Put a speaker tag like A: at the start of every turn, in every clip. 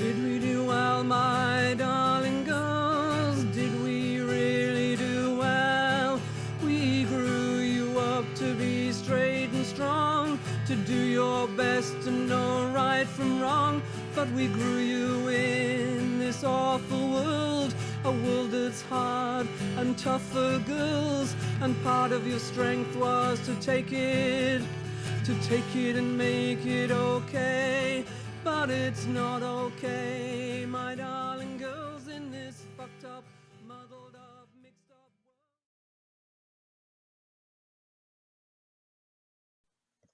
A: Did we do well, my darling girls? Did we really do well? We grew you up to be straight and strong, to do your best to know right from wrong. But we grew you in this awful world, a world that's hard and tough for girls. And part of your strength was to take it and make it okay. But it's not okay, my darling girls, in this fucked up, muddled up, mixed up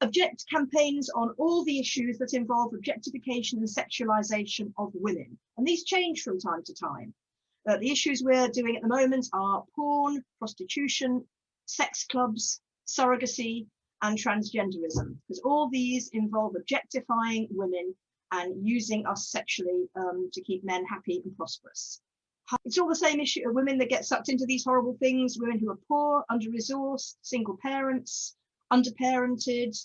A: world.
B: Object campaigns on all the issues that involve objectification and sexualization of women. And these change from time to time. The issues we're doing at the moment are porn, prostitution, sex clubs, surrogacy, and transgenderism, because all these involve objectifying women and using us sexually to keep men happy and prosperous. It's all the same issue of women that get sucked into these horrible things, women who are poor, under-resourced, single parents, underparented,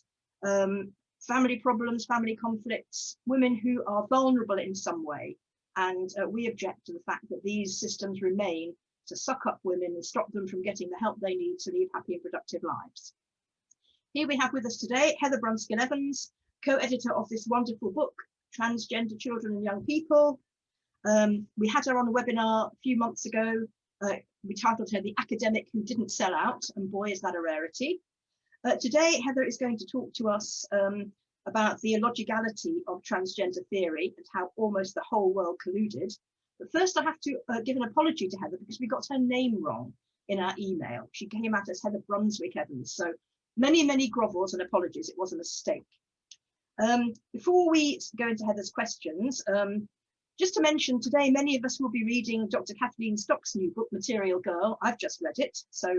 B: family problems, family conflicts, women who are vulnerable in some way. And we object to the fact that these systems remain to suck up women and stop them from getting the help they need to lead happy and productive lives. Here we have with us today Heather Brunskell-Evans, co-editor of this wonderful book, Transgender Children and Young People. We had her on a webinar a few months ago. We titled her The Academic Who Didn't Sell Out, and boy, is that a rarity. Today, Heather is going to talk to us about the illogicality of transgender theory and how almost the whole world colluded. But first, I have to give an apology to Heather because we got her name wrong in our email. She came out as Heather Brunswick-Evans. So many, many grovels and apologies. It was a mistake. Before we go into Heather's questions, just to mention today, many of us will be reading Dr. Kathleen Stock's new book, Material Girl. I've just read it, so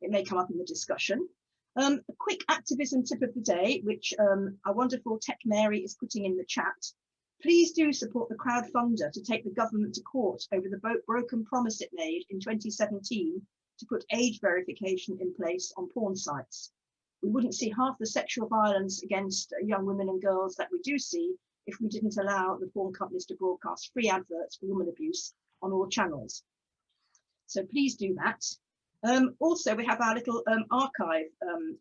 B: it may come up in the discussion. A quick activism tip of the day, which our wonderful Tech Mary is putting in the chat. Please do support the crowdfunder to take the government to court over the broken promise it made in 2017 to put age verification in place on porn sites. We wouldn't see half the sexual violence against young women and girls that we do see if we didn't allow the porn companies to broadcast free adverts for woman abuse on all channels. So please do that. Also, we have our little archive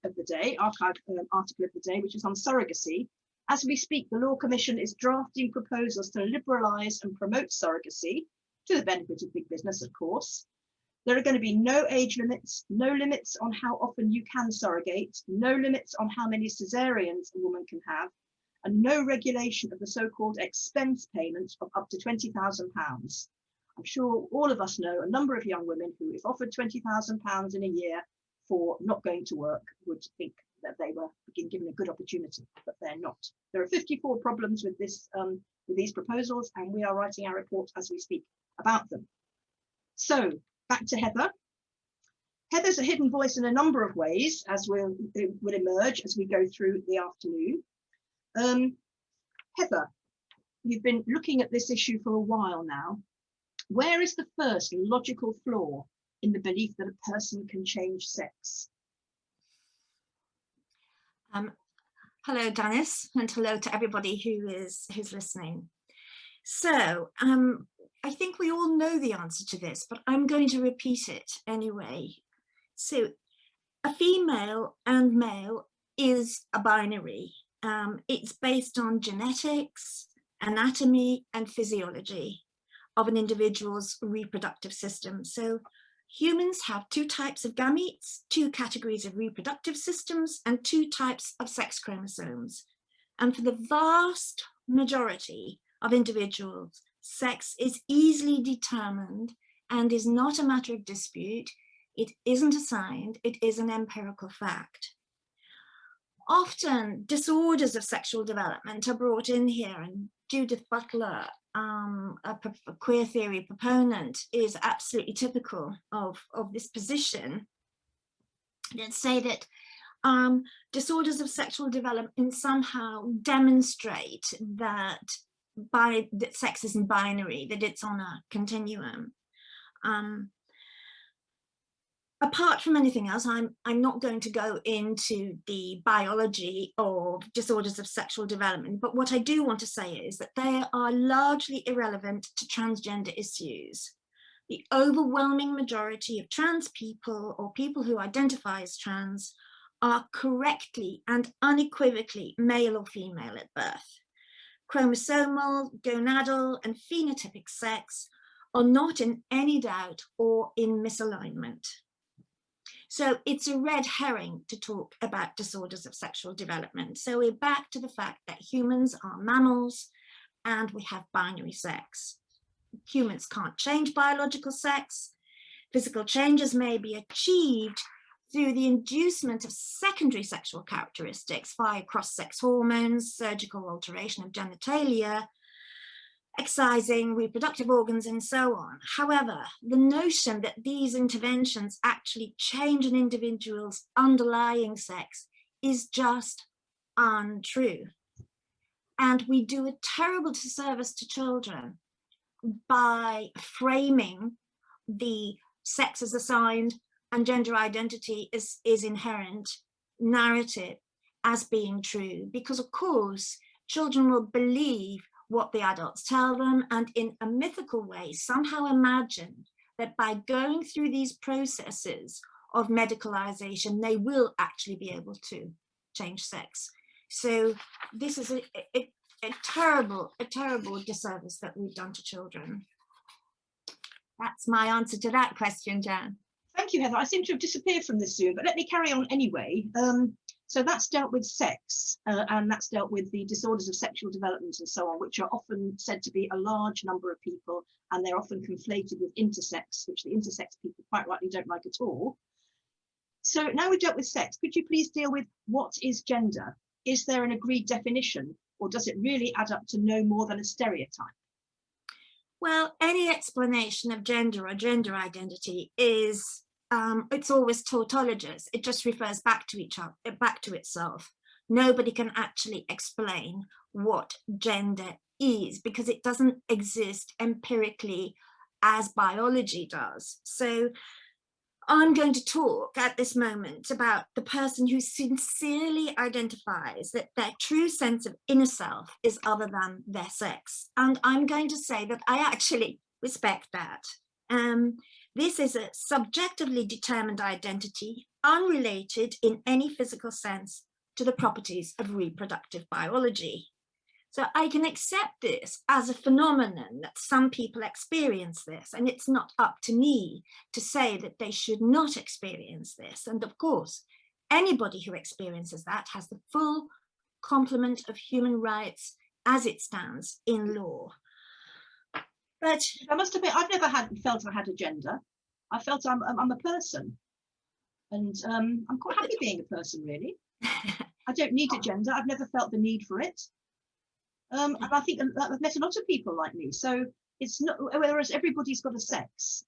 B: of the day, article of the day, which is on surrogacy. As we speak, the Law Commission is drafting proposals to liberalise and promote surrogacy, to the benefit of big business, of course. There are going to be no age limits, no limits on how often you can surrogate, no limits on how many cesareans a woman can have, and no regulation of the so-called expense payment of up to £20,000. I'm sure all of us know a number of young women who, if offered £20,000 in a year for not going to work, would think that they were being given a good opportunity, but they're not. There are 54 problems with this, with these proposals, and we are writing our report as we speak about them. So back to Heather. Heather's a hidden voice in a number of ways, as will emerge as we go through the afternoon. Heather, you've been looking at this issue for a while now. Where is the first logical flaw in the belief that a person can change sex?
C: Hello, Dennis, and hello to everybody who's listening. So I think we all know the answer to this, but I'm going to repeat it anyway. So a female and male is a binary. It's based on genetics, anatomy, and physiology of an individual's reproductive system. So humans have two types of gametes, two categories of reproductive systems, and two types of sex chromosomes. And for the vast majority of individuals, sex is easily determined and is not a matter of dispute. It isn't assigned, it is an empirical fact. Often disorders of sexual development are brought in here, and Judith Butler, a queer theory proponent, is absolutely typical of this position. Let's say that disorders of sexual development somehow demonstrate that sex isn't binary, that it's on a continuum. apart from anything else, I'm not going to go into the biology of disorders of sexual development, but what I do want to say is that they are largely irrelevant to transgender issues. The overwhelming majority of trans people or people who identify as trans are correctly and unequivocally male or female at birth. Chromosomal, gonadal, and phenotypic sex are not in any doubt or in misalignment. So it's a red herring to talk about disorders of sexual development. So we're back to the fact that humans are mammals and we have binary sex. Humans can't change biological sex. Physical changes may be achieved through the inducement of secondary sexual characteristics via cross-sex hormones, surgical alteration of genitalia, excising reproductive organs, and so on. However, the notion that these interventions actually change an individual's underlying sex is just untrue. And we do a terrible disservice to children by framing the sex as assigned and gender identity is inherent narrative as being true, because of course children will believe what the adults tell them, and in a mythical way somehow imagine that by going through these processes of medicalization they will actually be able to change sex. So this is a terrible disservice that we've done to children. That's my answer to that question, Jan.
B: Thank you, Heather. I seem to have disappeared from this Zoom, but let me carry on anyway. So that's dealt with sex, and that's dealt with the disorders of sexual development and so on, which are often said to be a large number of people, and they're often conflated with intersex, which the intersex people quite rightly don't like at all. So now we've dealt with sex, could you please deal with what is gender? Is there an agreed definition, or does it really add up to no more than a stereotype?
C: Well, any explanation of gender or gender identity is it's always tautologous. It just refers back to itself. Nobody can actually explain what gender is because it doesn't exist empirically as biology does. So I'm going to talk at this moment about the person who sincerely identifies that their true sense of inner self is other than their sex. And I'm going to say that I actually respect that. This is a subjectively determined identity, unrelated in any physical sense to the properties of reproductive biology. So I can accept this as a phenomenon that some people experience this, and it's not up to me to say that they should not experience this. And of course, anybody who experiences that has the full complement of human rights as it stands in law. But
B: I must admit, I've never felt I had a gender. I felt I'm a person, and I'm quite happy being a person, really. I don't need a gender. I've never felt the need for it. And I think I've met a lot of people like me. So it's not, whereas everybody's got a sex.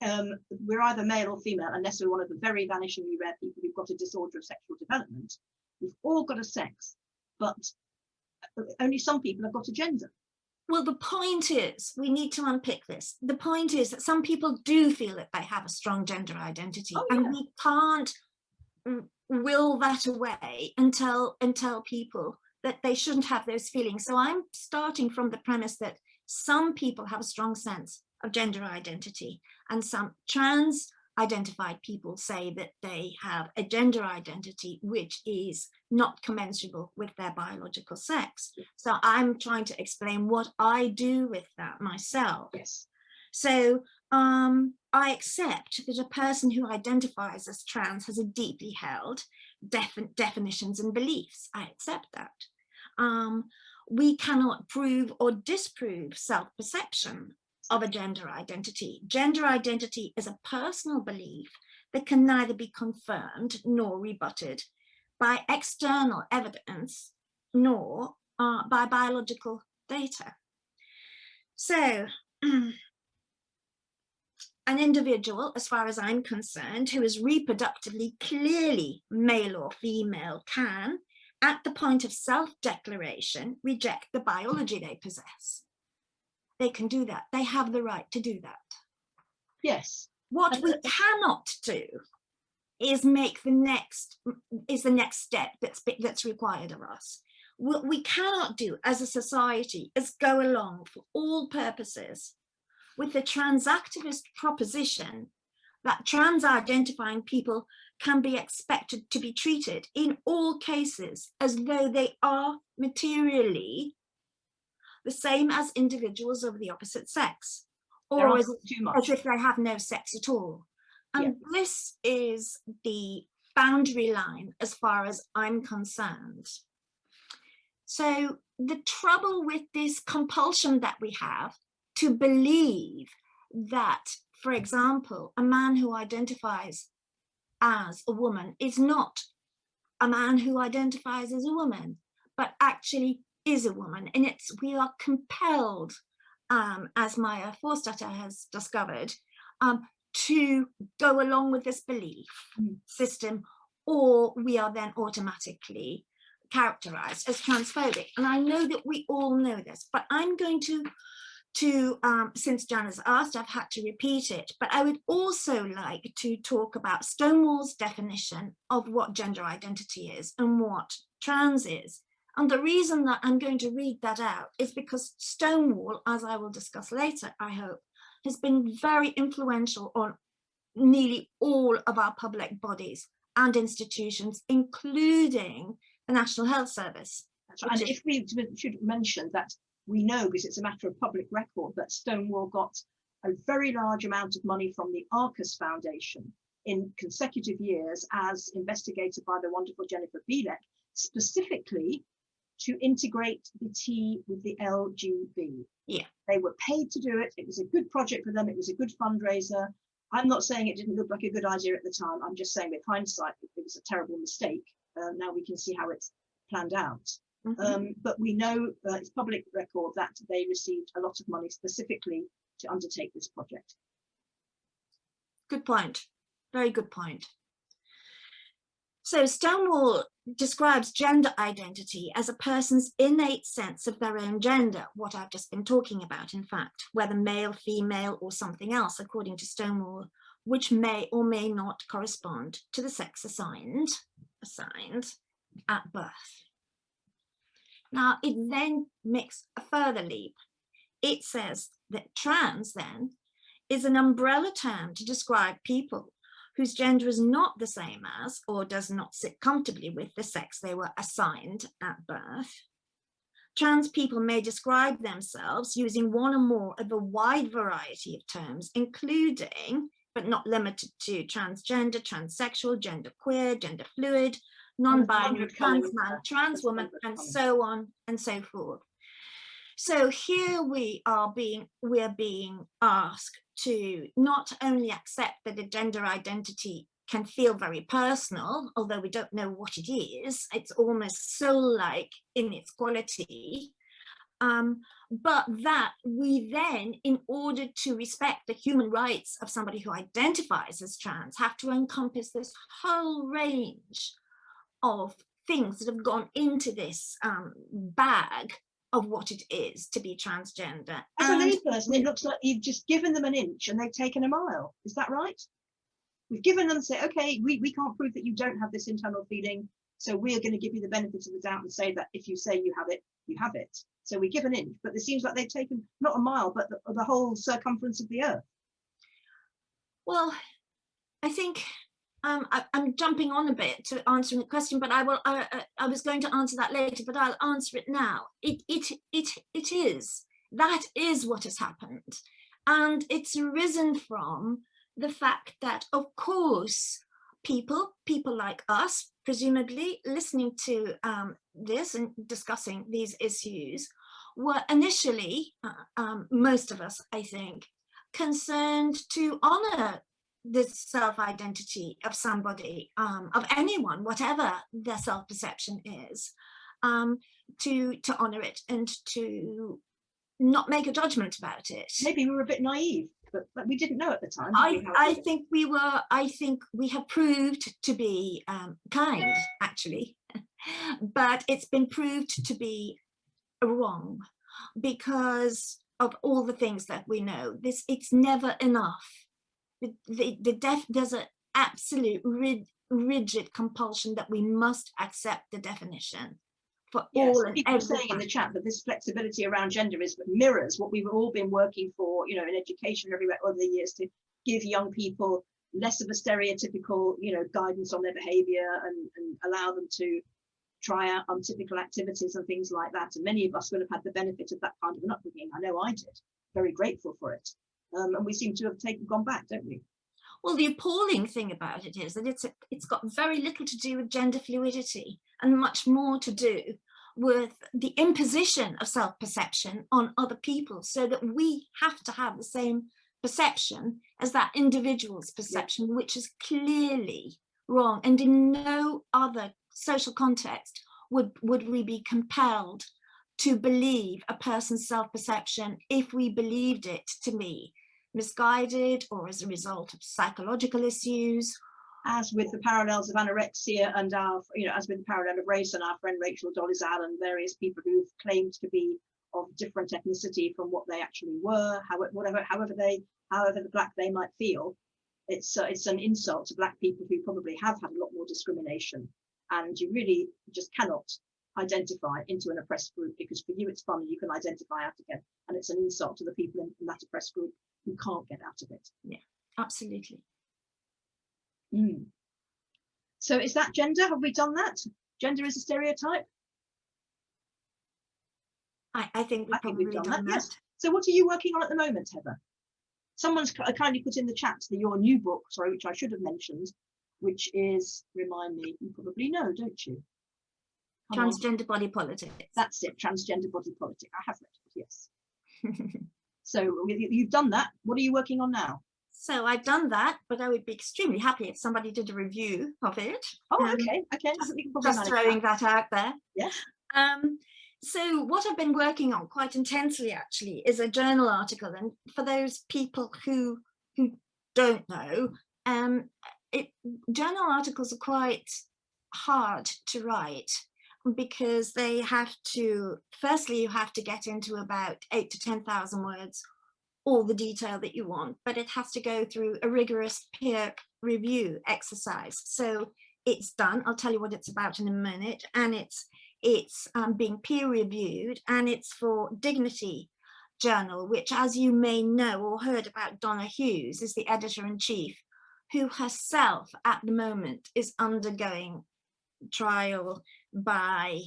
B: We're either male or female, unless we're one of the very vanishingly rare people who've got a disorder of sexual development. We've all got a sex, but only some people have got a gender.
C: Well, the point is, we need to unpick this. The point is that some people do feel that they have a strong gender identity, and we can't will that away and tell people that they shouldn't have those feelings. So I'm starting from the premise that some people have a strong sense of gender identity, and some trans identified people say that they have a gender identity which is not commensurable with their biological sex. So I'm trying to explain what I do with that myself.
B: Yes.
C: So I accept that a person who identifies as trans has a deeply held definitions and beliefs. I accept that. We cannot prove or disprove self-perception of a gender identity. Gender identity is a personal belief that can neither be confirmed nor rebutted by external evidence nor by biological data. So an individual, as far as I'm concerned, who is reproductively clearly male or female can, at the point of self-declaration, reject the biology they possess. They can do that. They have the right to do that.
B: Yes.
C: What we cannot do is make the next step that's required of us. What we cannot do as a society is go along for all purposes with the transactivist proposition that trans-identifying people can be expected to be treated in all cases as though they are materially the same as individuals of the opposite sex, or as if they have no sex at all. And this is the boundary line as far as I'm concerned. So the trouble with this compulsion that we have to believe that, for example, a man who identifies as a woman is not a man who identifies as a woman, but actually is a woman. And we are compelled, as Maya Forstater has discovered, to go along with this belief system, or we are then automatically characterized as transphobic. And I know that we all know this, but I'm going to since Jan has asked, I've had to repeat it, but I would also like to talk about Stonewall's definition of what gender identity is and what trans is. And the reason that I'm going to read that out is because Stonewall, as I will discuss later, I hope, has been very influential on nearly all of our public bodies and institutions, including the National Health Service.
B: And if we should mention that we know, because it's a matter of public record, that Stonewall got a very large amount of money from the Arcus Foundation in consecutive years, as investigated by the wonderful Jennifer Beleck, specifically to integrate the T with the LGB.
C: Yeah.
B: They were paid to do it. It was a good project for them. It was a good fundraiser. I'm not saying it didn't look like a good idea at the time. I'm just saying with hindsight, it was a terrible mistake. Now we can see how it's planned out. But we know it's public record that they received a lot of money specifically to undertake this project.
C: Good point. Very good point. So Stonewall describes gender identity as a person's innate sense of their own gender, what I've just been talking about, in fact, whether male, female, or something else, according to Stonewall, which may or may not correspond to the sex assigned at birth. Now, it then makes a further leap. It says that trans then is an umbrella term to describe people whose gender is not the same as or does not sit comfortably with the sex they were assigned at birth. Trans people may describe themselves using one or more of a wide variety of terms, including, but not limited to, transgender, transsexual, genderqueer, gender fluid, non-binary, trans man, trans woman, and so on and so forth. So here we're being asked to not only accept that a gender identity can feel very personal, although we don't know what it is, it's almost soul-like in its quality, but that we then, in order to respect the human rights of somebody who identifies as trans, have to encompass this whole range of things that have gone into this bag of what it is to be transgender.
B: As a layperson, it looks like you've just given them an inch and they've taken a mile. Is that right? We've given them, say, okay, we can't prove that you don't have this internal feeling, so we're going to give you the benefit of the doubt and say that if you say you have it, you have it. So we give an inch, but it seems like they've taken not a mile, but the whole circumference of the earth.
C: Well, I think I'm jumping on a bit to answering the question, but I was going to answer that later, but I'll answer it now. It is. That is what has happened. And it's arisen from the fact that, of course, people like us, presumably listening to this and discussing these issues, were initially, most of us, I think, concerned to honor the self-identity of somebody, of anyone, whatever their self-perception is, to honor it and to not make a judgment about it.
B: Maybe we were a bit naive, but we didn't know at the time.
C: I think we have proved to be kind, actually, but it's been proved to be wrong because of all the things that we know. It's never enough there's an absolute rigid compulsion that we must accept the definition for
B: yes,
C: all and
B: people are
C: everyone.
B: saying in the chat that this flexibility around gender mirrors what we've all been working for, you know, in education everywhere over the years, to give young people less of a stereotypical, you know, guidance on their behavior, and allow them to try out untypical activities and things like that. And many of us will have had the benefit of that kind of an upbringing. I know I did. Very grateful for it. And we seem to have gone back, don't we?
C: Well, the appalling thing about it is that it's got very little to do with gender fluidity and much more to do with the imposition of self-perception on other people, so that we have to have the same perception as that individual's perception, yeah, which is clearly wrong. And in no other social context would we be compelled to believe a person's self-perception if we believed it to be misguided or as a result of psychological issues.
B: As with the parallels of anorexia and our, you know, as with the parallel of race and our friend Rachel Dolezal and various people who've claimed to be of different ethnicity from what they actually were, however the black they might feel, it's an insult to black people who probably have had a lot more discrimination, and you really just cannot identify into an oppressed group, because for you it's fun and you can identify out again, and it's an insult to the people in that oppressed group who can't get out of it.
C: Yeah, absolutely.
B: So is that gender? Have we done that? Gender is a stereotype?
C: I think we've done that.
B: Yes. So what are you working on at the moment, Heather? Someone's kindly put in the chat your new book, sorry, which I should have mentioned, which is, remind me, you probably know, don't you?
C: Transgender Body Politics.
B: That's it, Transgender Body Politics. I have read it, yes. So you've done that. What are you working on now?
C: So I've done that, but I would be extremely happy if somebody did a review of it.
B: Oh, okay.
C: Just throwing that out there.
B: Yes.
C: So what I've been working on quite intensely actually is a journal article, and for those people who don't know, journal articles are quite hard to write, because they have to, firstly, you have to get into about 8,000 to 10,000 words, all the detail that you want, but it has to go through a rigorous peer review exercise. So it's done. I'll tell you what it's about in a minute. And it's being peer reviewed, and it's for Dignity Journal, which, as you may know or heard about, Donna Hughes is the editor-in-chief, who herself at the moment is undergoing trial by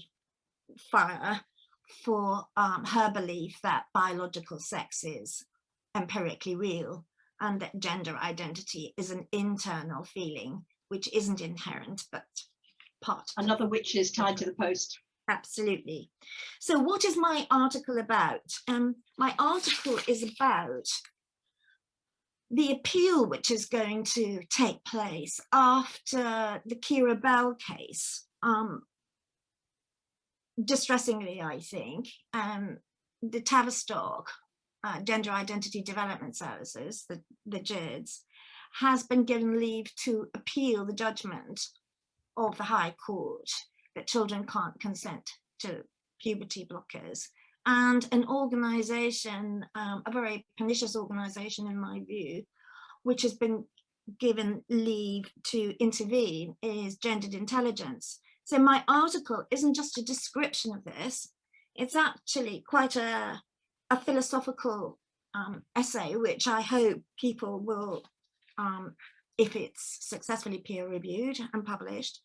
C: fire for her belief that biological sex is empirically real, and that gender identity is an internal feeling which isn't inherent but part.
B: Another which is tied to the post.
C: Absolutely. So what is my article about? My article is about the appeal which is going to take place after the Kira Bell case. Distressingly, I think, the Tavistock Gender Identity Development Services, the GIDS, has been given leave to appeal the judgment of the High Court that children can't consent to puberty blockers. And an organisation, a very pernicious organisation in my view, which has been given leave to intervene, is Gendered Intelligence. So my article isn't just a description of this, it's actually quite a philosophical essay, which I hope people will, if it's successfully peer reviewed and published,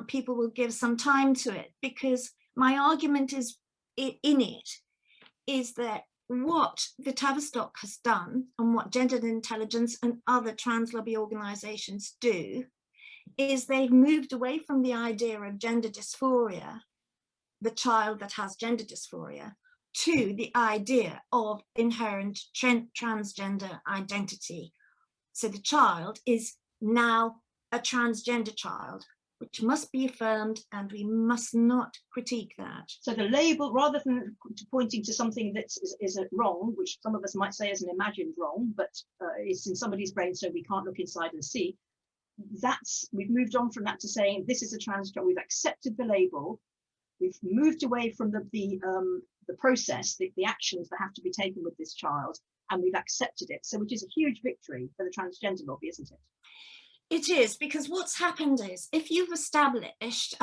C: people will give some time to it, because my argument is that what the Tavistock has done and what Gendered Intelligence and other trans lobby organisations do is they've moved away from the idea of gender dysphoria, the child that has gender dysphoria, to the idea of inherent transgender identity. So the child is now a transgender child, which must be affirmed, and we must not critique that.
B: So the label, rather than pointing to something that is wrong, which some of us might say is an imagined wrong, but it's in somebody's brain, so we can't look inside and see, we've moved on from that to saying this is a trans child. We've accepted the label. We've moved away from the process, the actions that have to be taken with this child, and we've accepted it. So which is a huge victory for the transgender lobby, isn't it?
C: It is, because what's happened is, if you've established,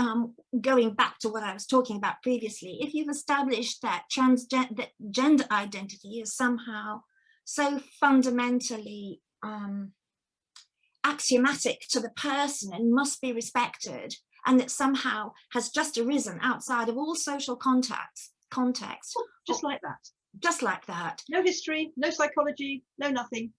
C: going back to what I was talking about previously, if you've established that that gender identity is somehow so fundamentally axiomatic to the person and must be respected, and that somehow has just arisen outside of all social context,
B: Just like that.
C: Just like that.
B: No history, no psychology, no nothing.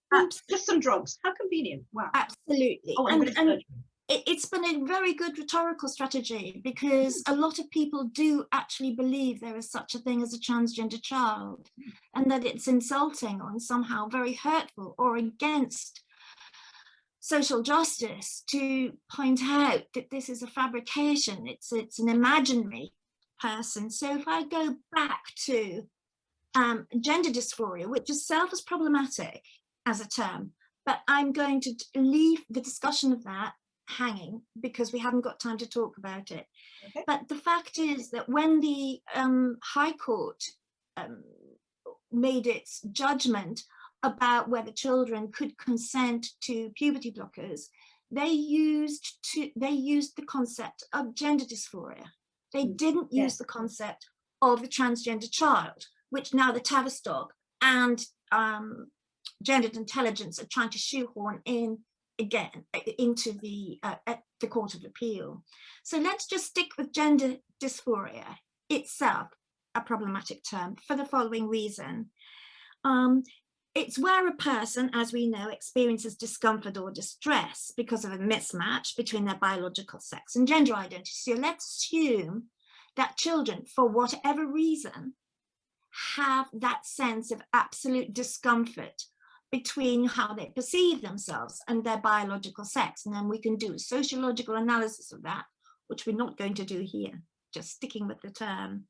B: Just some drugs. How convenient. Wow.
C: Absolutely.
B: Oh,
C: and it's been a very good rhetorical strategy, because a lot of people do actually believe there is such a thing as a transgender child, and that it's insulting or somehow very hurtful or against social justice to point out that this is a fabrication, it's an imaginary person. So if I go back to gender dysphoria, which itself is problematic as a term, but I'm going to leave the discussion of that hanging because we haven't got time to talk about it.
B: Okay.
C: But the fact is that when the High Court made its judgment about whether children could consent to puberty blockers, they used the concept of gender dysphoria. They didn't use the concept of the transgender child, which now the Tavistock and gendered intelligence are trying to shoehorn in again into the Court of Appeal. So let's just stick with gender dysphoria itself, a problematic term, for the following reason. It's where a person, as we know, experiences discomfort or distress because of a mismatch between their biological sex and gender identity. So let's assume that children, for whatever reason, have that sense of absolute discomfort between how they perceive themselves and their biological sex. And then we can do a sociological analysis of that, which we're not going to do here, just sticking with the term.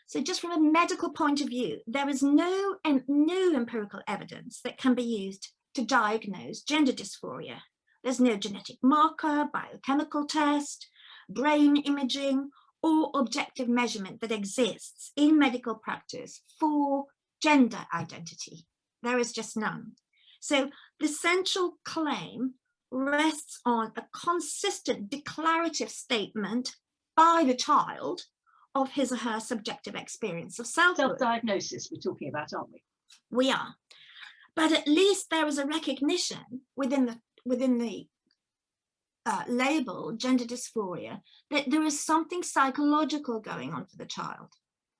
C: So just from a medical point of view, there is no empirical evidence that can be used to diagnose gender dysphoria. There's no genetic marker, biochemical test, brain imaging, or objective measurement that exists in medical practice for gender identity. There is just none. So the central claim rests on a consistent declarative statement by the child of his or her subjective experience of selfhood.
B: Self-diagnosis we're talking about, aren't we?
C: We are. But at least there is a recognition within the label gender dysphoria that there is something psychological going on for the child.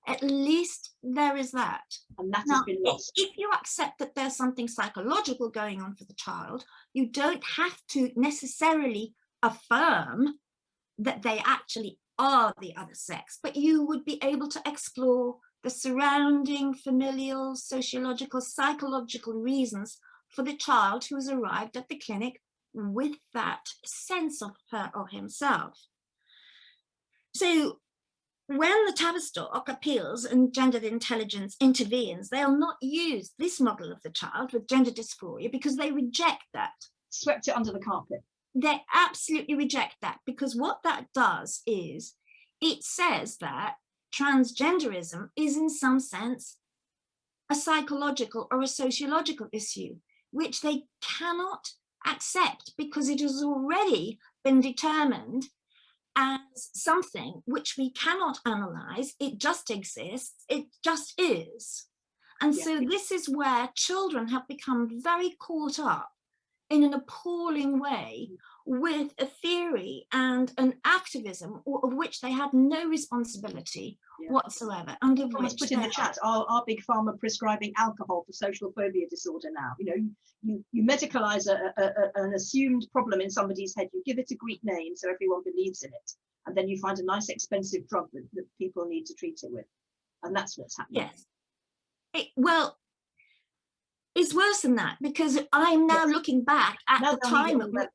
C: At least there is that.
B: And that
C: now,
B: has been lost.
C: If you accept that there's something psychological going on for the child, you don't have to necessarily affirm that they actually are the other sex, but you would be able to explore the surrounding familial, sociological, psychological reasons for the child who has arrived at the clinic with that sense of her or himself. So when the Tavistock appeals and gendered intelligence intervenes, they'll not use this model of the child with gender dysphoria because they reject that.
B: Swept it under the carpet.
C: They absolutely reject that, because what that does is it says that transgenderism is in some sense a psychological or a sociological issue, which they cannot accept because it has already been determined as something which we cannot analyze. It just exists, it just is. And so this is where children have become very caught up in an appalling way with a theory and an activism of which they had no responsibility whatsoever. And of
B: which put in the chat, are big pharma prescribing alcohol for social phobia disorder now? You know, you medicalize an assumed problem in somebody's head, you give it a Greek name so everyone believes in it, and then you find a nice expensive drug that people need to treat it with. And that's what's happening.
C: Yes. Well, it's worse than that, because I'm now looking back at the time at which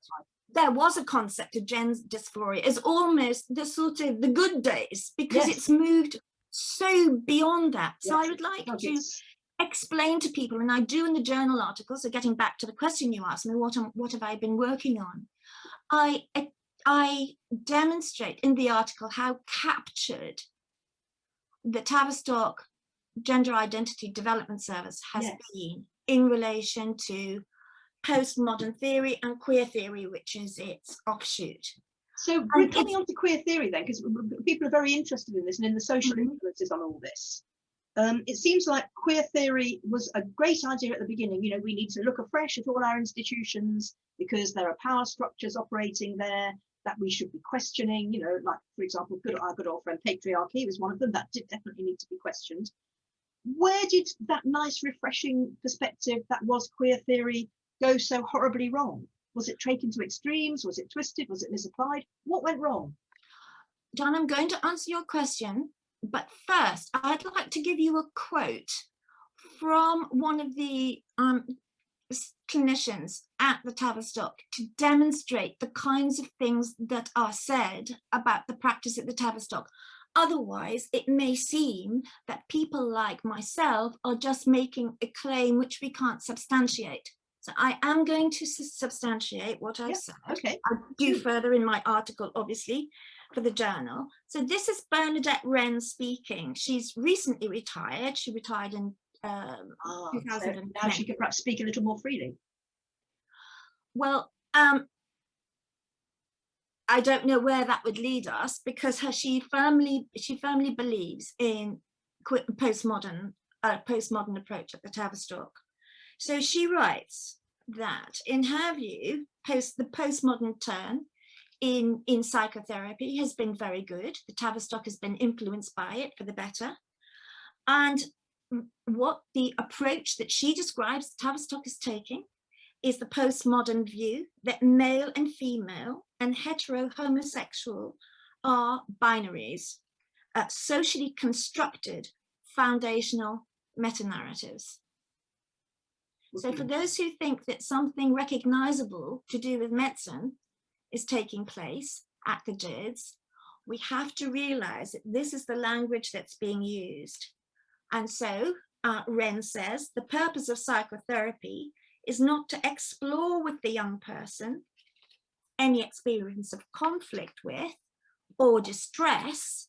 C: there was a concept of gender dysphoria as almost the sort of the good days, because it's moved so beyond that. So I would like to explain to people, and I do in the journal article, so getting back to the question you asked me, what have I been working on? I demonstrate in the article how captured the Tavistock Gender Identity Development Service has been in relation to postmodern theory and queer theory, which is its offshoot.
B: So we're coming on to queer theory then, because people are very interested in this and in the social influences on all this. It seems like queer theory was a great idea at the beginning. You know, we need to look afresh at all our institutions because there are power structures operating there that we should be questioning. You know, like, for example, our good old friend patriarchy was one of them that did definitely need to be questioned. Where did that nice, refreshing perspective that was queer theory go so horribly wrong? Was it taken to extremes? Was it twisted? Was it misapplied? What went wrong?
C: John, I'm going to answer your question, but first I'd like to give you a quote from one of the clinicians at the Tavistock to demonstrate the kinds of things that are said about the practice at the Tavistock. Otherwise, it may seem that people like myself are just making a claim which we can't substantiate. So I am going to substantiate what I've said.
B: Okay.
C: I'll do further in my article, obviously, for the journal. So this is Bernadette Wren speaking. She's recently retired. She retired in 2010.
B: So now she can perhaps speak a little more freely.
C: Well, I don't know where that would lead us, because she firmly believes in postmodern approach at the Tavistock. So she writes that, in her view, the postmodern turn in psychotherapy has been very good. The Tavistock has been influenced by it for the better. And what the approach that she describes the Tavistock is taking is the postmodern view that male and female and hetero-homosexual are binaries, socially constructed foundational meta-narratives. So for those who think that something recognizable to do with medicine is taking place at the JIDS, we have to realize that this is the language that's being used. And so Wren says the purpose of psychotherapy is not to explore with the young person any experience of conflict with or distress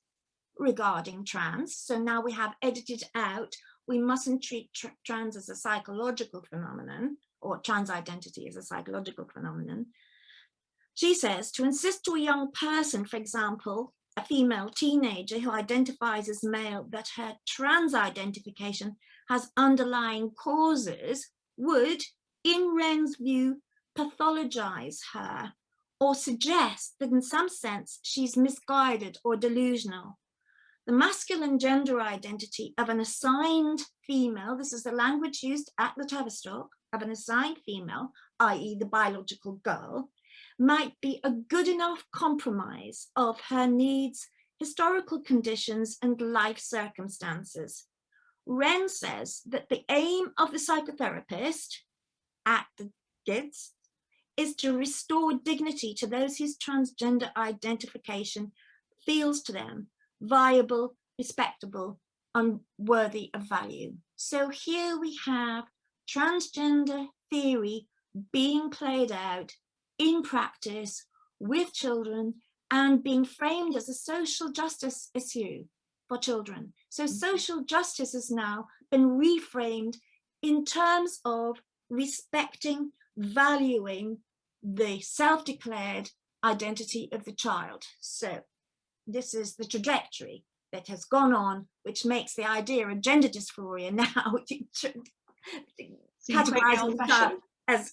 C: regarding trans. So now we have edited out, we mustn't treat trans as a psychological phenomenon, or trans identity as a psychological phenomenon. She says to insist to a young person, for example, a female teenager who identifies as male, that her trans identification has underlying causes would, in Wren's view, pathologize her or suggest that in some sense she's misguided or delusional. The masculine gender identity of an assigned female, this is the language used at the Tavistock, of an assigned female, i.e. the biological girl, might be a good enough compromise of her needs, historical conditions, and life circumstances. Wren says that the aim of the psychotherapist at the GIDS is to restore dignity to those whose transgender identification feels to them viable, respectable, and worthy of value. So here we have transgender theory being played out in practice with children and being framed as a social justice issue for children. So social justice has now been reframed in terms of respecting, valuing the self-declared identity of the child. So this is the trajectory that has gone on, which makes the idea of gender dysphoria now categorized as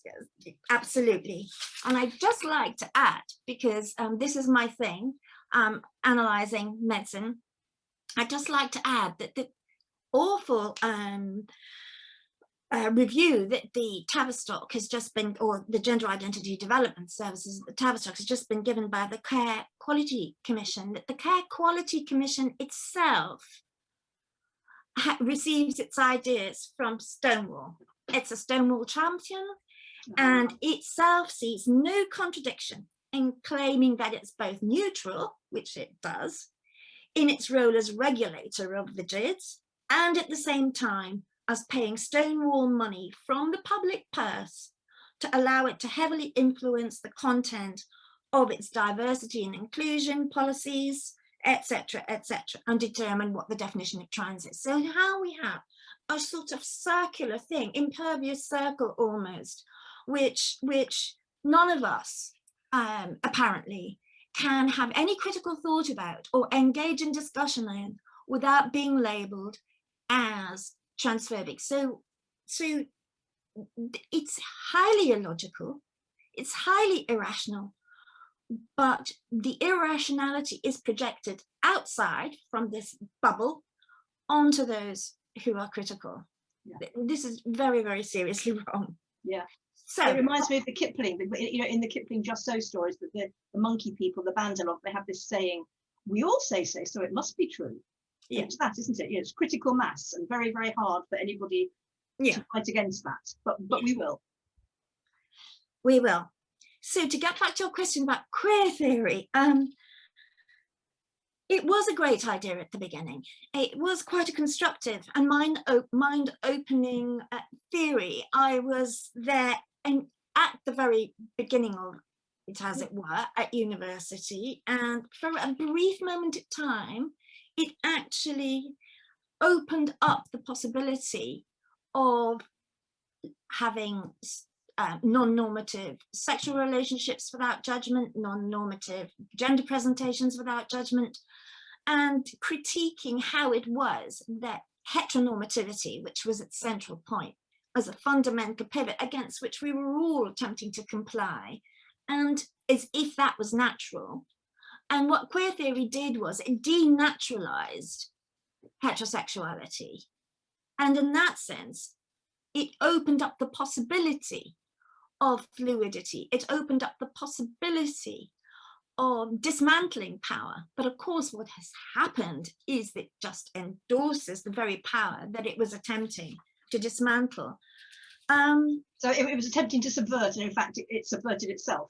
C: absolutely. And I'd just like to add, because this is my thing, analyzing medicine, I'd just like to add that the awful review that the Tavistock has just been, or the Gender Identity Development Services at the Tavistock has just been given by the Care Quality Commission, that the Care Quality Commission itself receives its ideas from Stonewall. It's a Stonewall champion, and itself sees no contradiction in claiming that it's both neutral, which it does, in its role as regulator of the JIDS, and at the same time as paying Stonewall money from the public purse to allow it to heavily influence the content of its diversity and inclusion policies, etc., and determine what the definition of trans is. So how we have a sort of circular thing, impervious circle almost, which none of us apparently can have any critical thought about or engage in discussion in without being labeled as transphobic. So it's highly illogical, it's highly irrational, but the irrationality is projected outside from this bubble onto those who are critical. Yeah. This is very, very seriously wrong.
B: Yeah.
C: So
B: it reminds me of the Kipling, you know, in the Kipling Just So stories, that the monkey people, the Bandelov, they have this saying, we all say so it must be true. Yeah. It's that, isn't it? Yeah, it's critical mass and very, very hard for anybody to fight against that. But we will.
C: We will. So to get back to your question about queer theory, it was a great idea at the beginning. It was quite a constructive and mind-opening theory. I was there and at the very beginning of it, as it were, at university, and for a brief moment of time, it actually opened up the possibility of having non-normative sexual relationships without judgment, non-normative gender presentations without judgment, and critiquing how it was that heteronormativity, which was its central point, as a fundamental pivot against which we were all attempting to comply, and as if that was natural. And what queer theory did was it denaturalized heterosexuality. And in that sense, it opened up the possibility of fluidity. It opened up the possibility of dismantling power. But of course, what has happened is that it just endorses the very power that it was attempting to dismantle.
B: So it was attempting to subvert, and in fact, it subverted itself.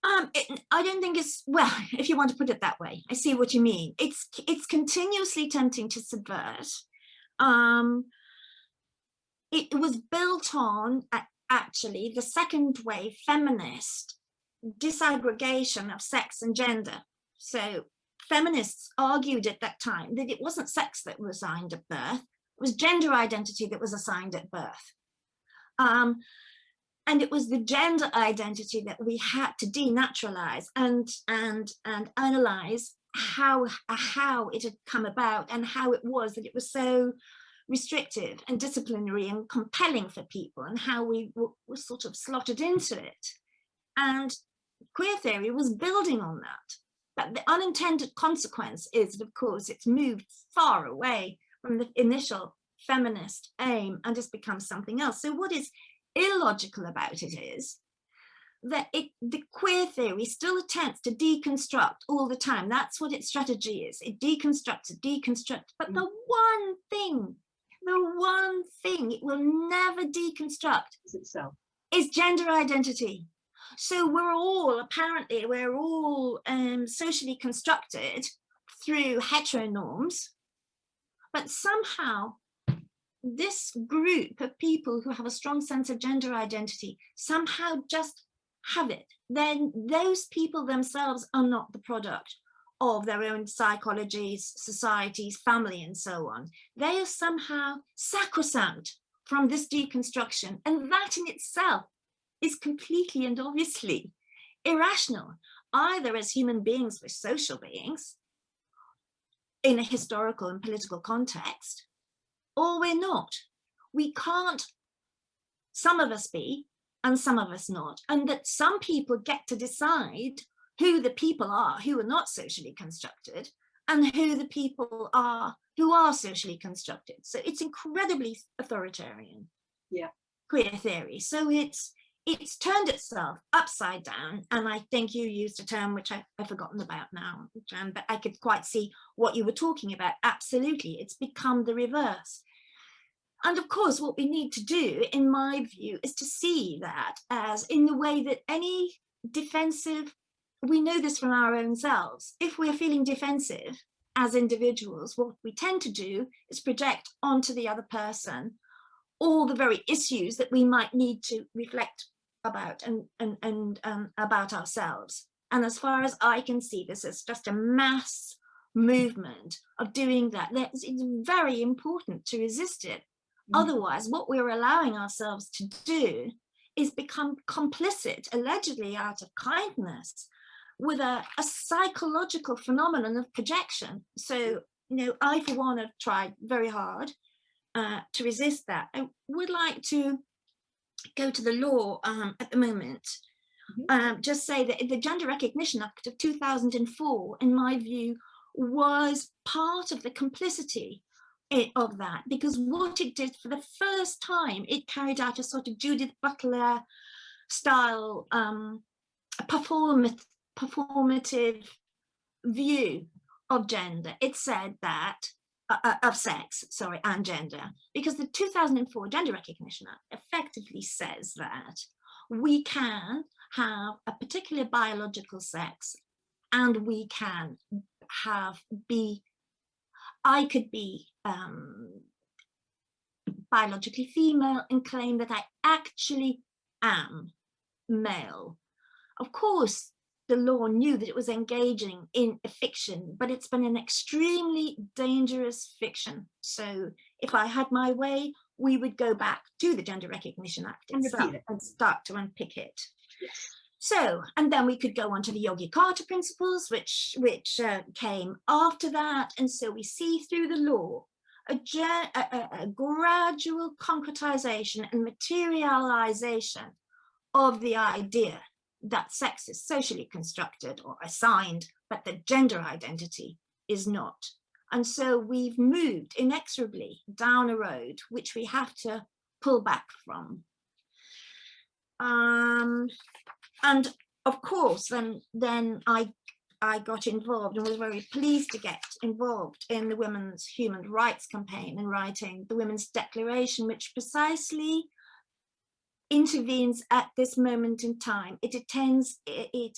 C: I don't think it's, well, if you want to put it that way, I see what you mean. It's continuously attempting to subvert. It was built on actually the second wave feminist disaggregation of sex and gender. So feminists argued at that time that it wasn't sex that was assigned at birth, it was gender identity that was assigned at birth. And it was the gender identity that we had to denaturalize and analyze how it had come about and how it was that it was so restrictive and disciplinary and compelling for people, and how we were sort of slotted into it. And queer theory was building on that. But the unintended consequence is that, of course, it's moved far away from the initial feminist aim and has become something else. So what is illogical about it is that the queer theory still attempts to deconstruct all the time. That's what its strategy is. It deconstructs, but the one thing it will never deconstruct
B: is itself,
C: is gender identity. So we're all socially constructed through heteronorms, but somehow this group of people who have a strong sense of gender identity somehow just have it. Then those people themselves are not the product of their own psychologies, societies, family, and so on. They are somehow sacrosanct from this deconstruction, and that in itself is completely and obviously irrational. Either as human beings, we're social beings in a historical and political context, or we're not. We can't, some of us be, and some of us not. And that some people get to decide who the people are who are not socially constructed, and who the people are who are socially constructed. So it's incredibly authoritarian, queer theory. So it's turned itself upside down. And I think you used a term which I've forgotten about now, but I could quite see what you were talking about. Absolutely, it's become the reverse. And of course, what we need to do, in my view, is to see that as in the way that any defensive, we know this from our own selves. If we're feeling defensive as individuals, what we tend to do is project onto the other person all the very issues that we might need to reflect about and about ourselves. And as far as I can see, this is just a mass movement of doing that. It's very important to resist it. Otherwise, what we're allowing ourselves to do is become complicit, allegedly out of kindness, with a psychological phenomenon of projection. So, I, for one, have tried very hard to resist that. I would like to go to the law at the moment. Just say that the Gender Recognition Act of 2004, in my view, was part of the complicity of that, because what it did for the first time, it carried out a sort of Judith Butler style performative view of gender. It said that of sex, sorry, and gender, because the 2004 Gender Recognition Act effectively says that we can have a particular biological sex, and we can I could be biologically female and claim that I actually am male. Of course, the law knew that it was engaging in a fiction, but it's been an extremely dangerous fiction. So if I had my way, we would go back to the Gender Recognition Act itself and start to unpick it.
B: Yes.
C: So, and then we could go on to the Yogi-Carter principles, which came after that. And so we see through the law a gradual concretization and materialization of the idea that sex is socially constructed or assigned, but that gender identity is not. And so we've moved inexorably down a road which we have to pull back from. And of course, then I got involved and was very pleased to get involved in the Women's Human Rights Campaign and writing the Women's Declaration, which precisely intervenes at this moment in time. It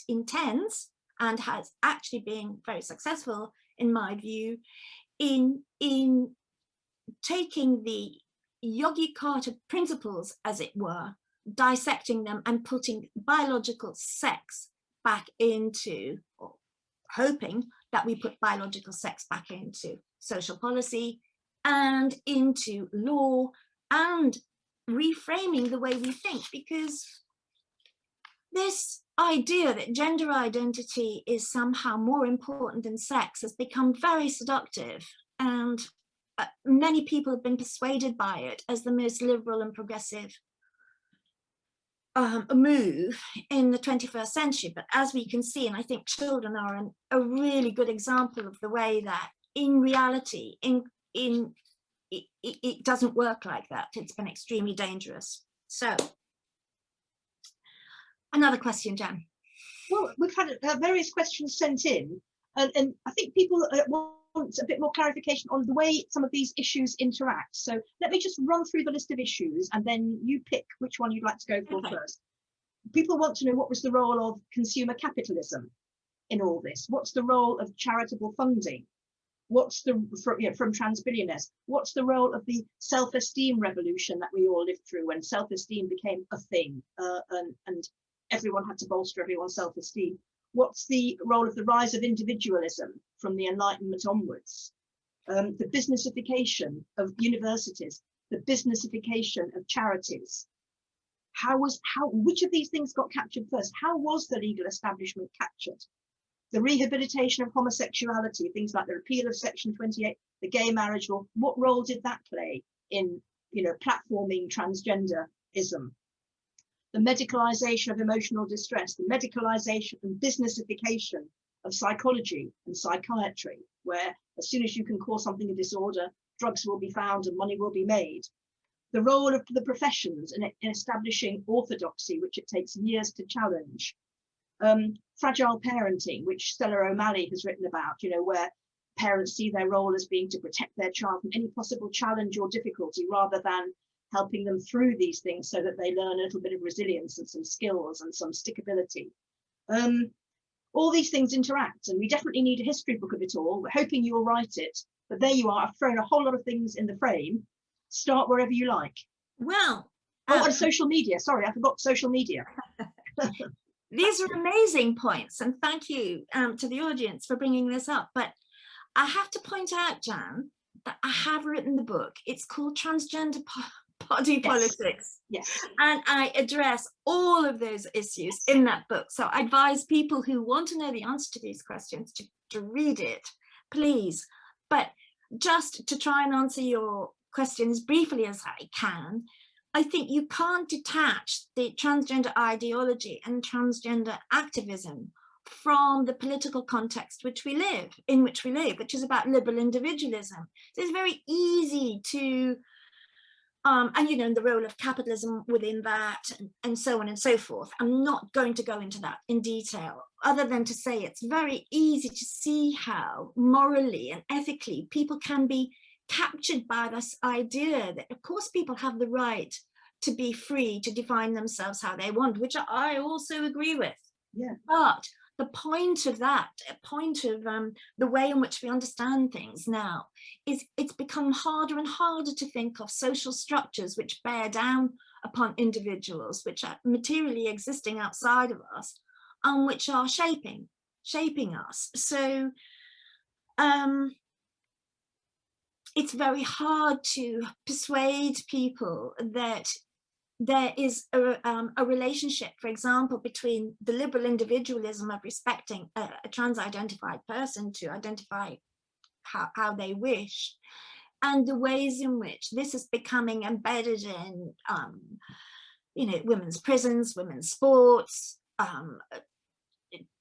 C: intends and has actually been very successful, in my view, in taking the Yogi-Carter principles, as it were, dissecting them and putting biological sex back into, or hoping that we put biological sex back into social policy and into law, and reframing the way we think, because this idea that gender identity is somehow more important than sex has become very seductive, and many people have been persuaded by it as the most liberal and progressive move in the 21st century. But as we can see, and I think children are a really good example of the way that in reality, it doesn't work like that. It's been extremely dangerous. So, another question, Jan.
B: Well, we've had various questions sent in, and I think people want a bit more clarification on the way some of these issues interact. So let me just run through the list of issues, and then you pick which one you'd like to go for first. People want to know, what was the role of consumer capitalism in all this? What's the role of charitable funding? What's the, from trans billionaires, what's the role of the self-esteem revolution that we all lived through, when self-esteem became a thing and everyone had to bolster everyone's self-esteem? What's the role of the rise of individualism from the Enlightenment onwards? The businessification of universities, the businessification of charities. Which of these things got captured first? How was the legal establishment captured? The rehabilitation of homosexuality, things like the repeal of Section 28, the gay marriage law, what role did that play in, platforming transgenderism? The medicalization of emotional distress, the medicalization and businessification of psychology and psychiatry, where as soon as you can call something a disorder, drugs will be found and money will be made. The role of the professions in establishing orthodoxy, which it takes years to challenge. Fragile parenting, which Stella O'Malley has written about, where parents see their role as being to protect their child from any possible challenge or difficulty, rather than helping them through these things so that they learn a little bit of resilience and some skills and some stickability. All these things interact, and we definitely need a history book of it all. We're hoping you'll write it, but there you are. I've thrown a whole lot of things in the frame. Start wherever you like.
C: Well,
B: and social media. Sorry, I forgot social media.
C: These are amazing points, and thank you to the audience for bringing this up. But I have to point out, Jan, that I have written the book. It's called Transgender Body Politics.
B: Yes.
C: And I address all of those issues in that book. So I advise people who want to know the answer to these questions to read it, please. But just to try and answer your question as briefly as I can, I think you can't detach the transgender ideology and transgender activism from the political context in which we live, which is about liberal individualism. So it's very easy to, and you know, the role of capitalism within that, and so on and so forth. I'm not going to go into that in detail, other than to say it's very easy to see how morally and ethically people can be captured by this idea that, of course, people have the right to be free to define themselves how they want, which I also agree with.
B: Yeah.
C: But the point of that, the way in which we understand things now, is it's become harder and harder to think of social structures which bear down upon individuals, which are materially existing outside of us, and which are shaping us. So it's very hard to persuade people that there is a relationship, for example, between the liberal individualism of respecting a trans-identified person to identify how they wish, and the ways in which this is becoming embedded in, you know, women's prisons, women's sports,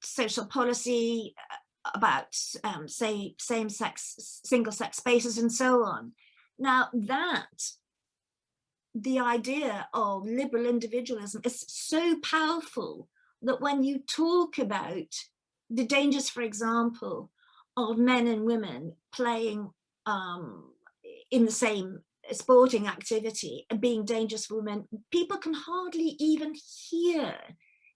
C: social policy, about say same-sex, single-sex spaces, and so on. Now that the idea of liberal individualism is so powerful that when you talk about the dangers, for example, of men and women playing in the same sporting activity and being dangerous for women, people can hardly even hear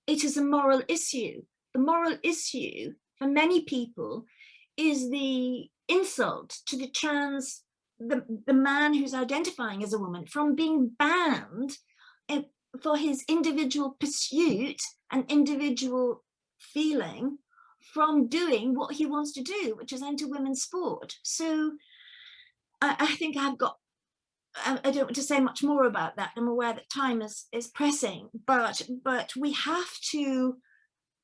C: it is a moral issue. The moral issue for many people is the insult to the man who's identifying as a woman from being banned for his individual pursuit and individual feeling from doing what he wants to do, which is enter women's sport. So I think I don't want to say much more about that. I'm aware that time is pressing, but we have to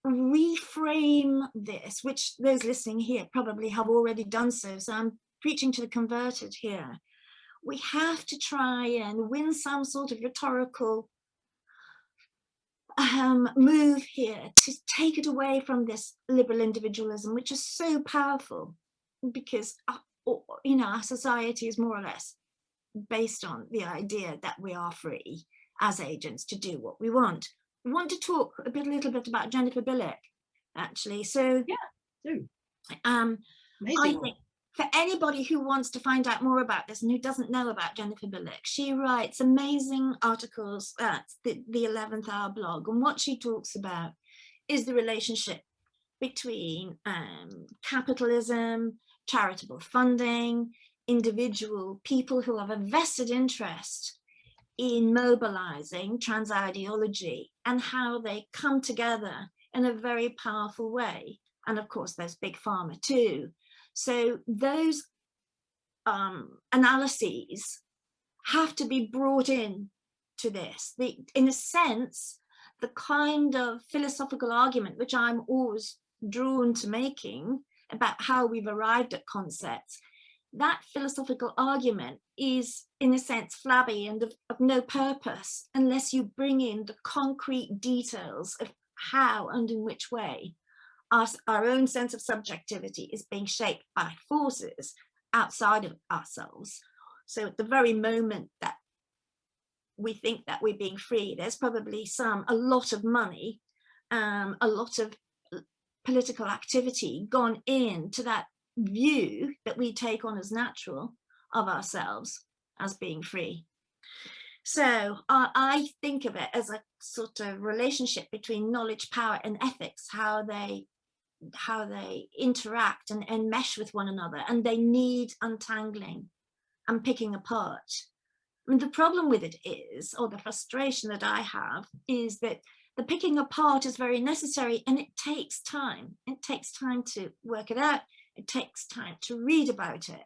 C: reframe this, which those listening here probably have already done so. So I'm preaching to the converted here. We have to try and win some sort of rhetorical move here to take it away from this liberal individualism, which is so powerful, because you know, our society is more or less based on the idea that we are free as agents to do what we want. I want to talk a little bit about Jennifer Beleck, actually. So
B: yeah, do.
C: I think for anybody who wants to find out more about this and who doesn't know about Jennifer Beleck, she writes amazing articles at the 11th Hour blog, and what she talks about is the relationship between capitalism, charitable funding, individual people who have a vested interest in mobilizing trans ideology, and how they come together in a very powerful way. And of course, there's big pharma too. So those analyses have to be brought in to this. In a sense, the kind of philosophical argument which I'm always drawn to making about how we've arrived at concepts, that philosophical argument is, in a sense, flabby and of no purpose unless you bring in the concrete details of how and in which way our own sense of subjectivity is being shaped by forces outside of ourselves. So at the very moment that we think that we're being free, there's probably a lot of money, a lot of political activity gone into that view that we take on as natural of ourselves as being free. So I think of it as a sort of relationship between knowledge, power, and ethics, how they interact and mesh with one another, and they need untangling and picking apart. And the problem with it is, or the frustration that I have, is that the picking apart is very necessary, and it takes time. It takes time to work it out. It takes time to read about it.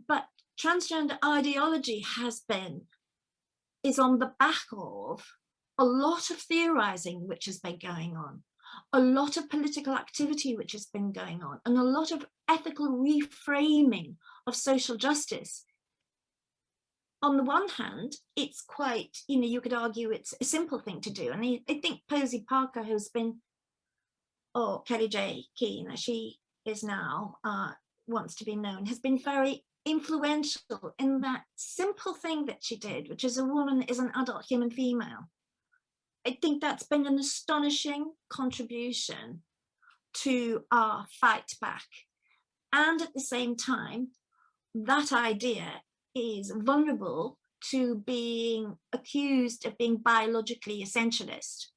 C: But transgender ideology is on the back of a lot of theorizing which has been going on, a lot of political activity which has been going on, and a lot of ethical reframing of social justice. On the one hand, it's quite, you could argue it's a simple thing to do. And I think Posey Parker, who's been, or Kelly J. Keane, as she is now, wants to be known, has been very influential in that simple thing that she did, which is a woman is an adult human female. I think that's been an astonishing contribution to our fight back. And at the same time, that idea is vulnerable to being accused of being biologically essentialist.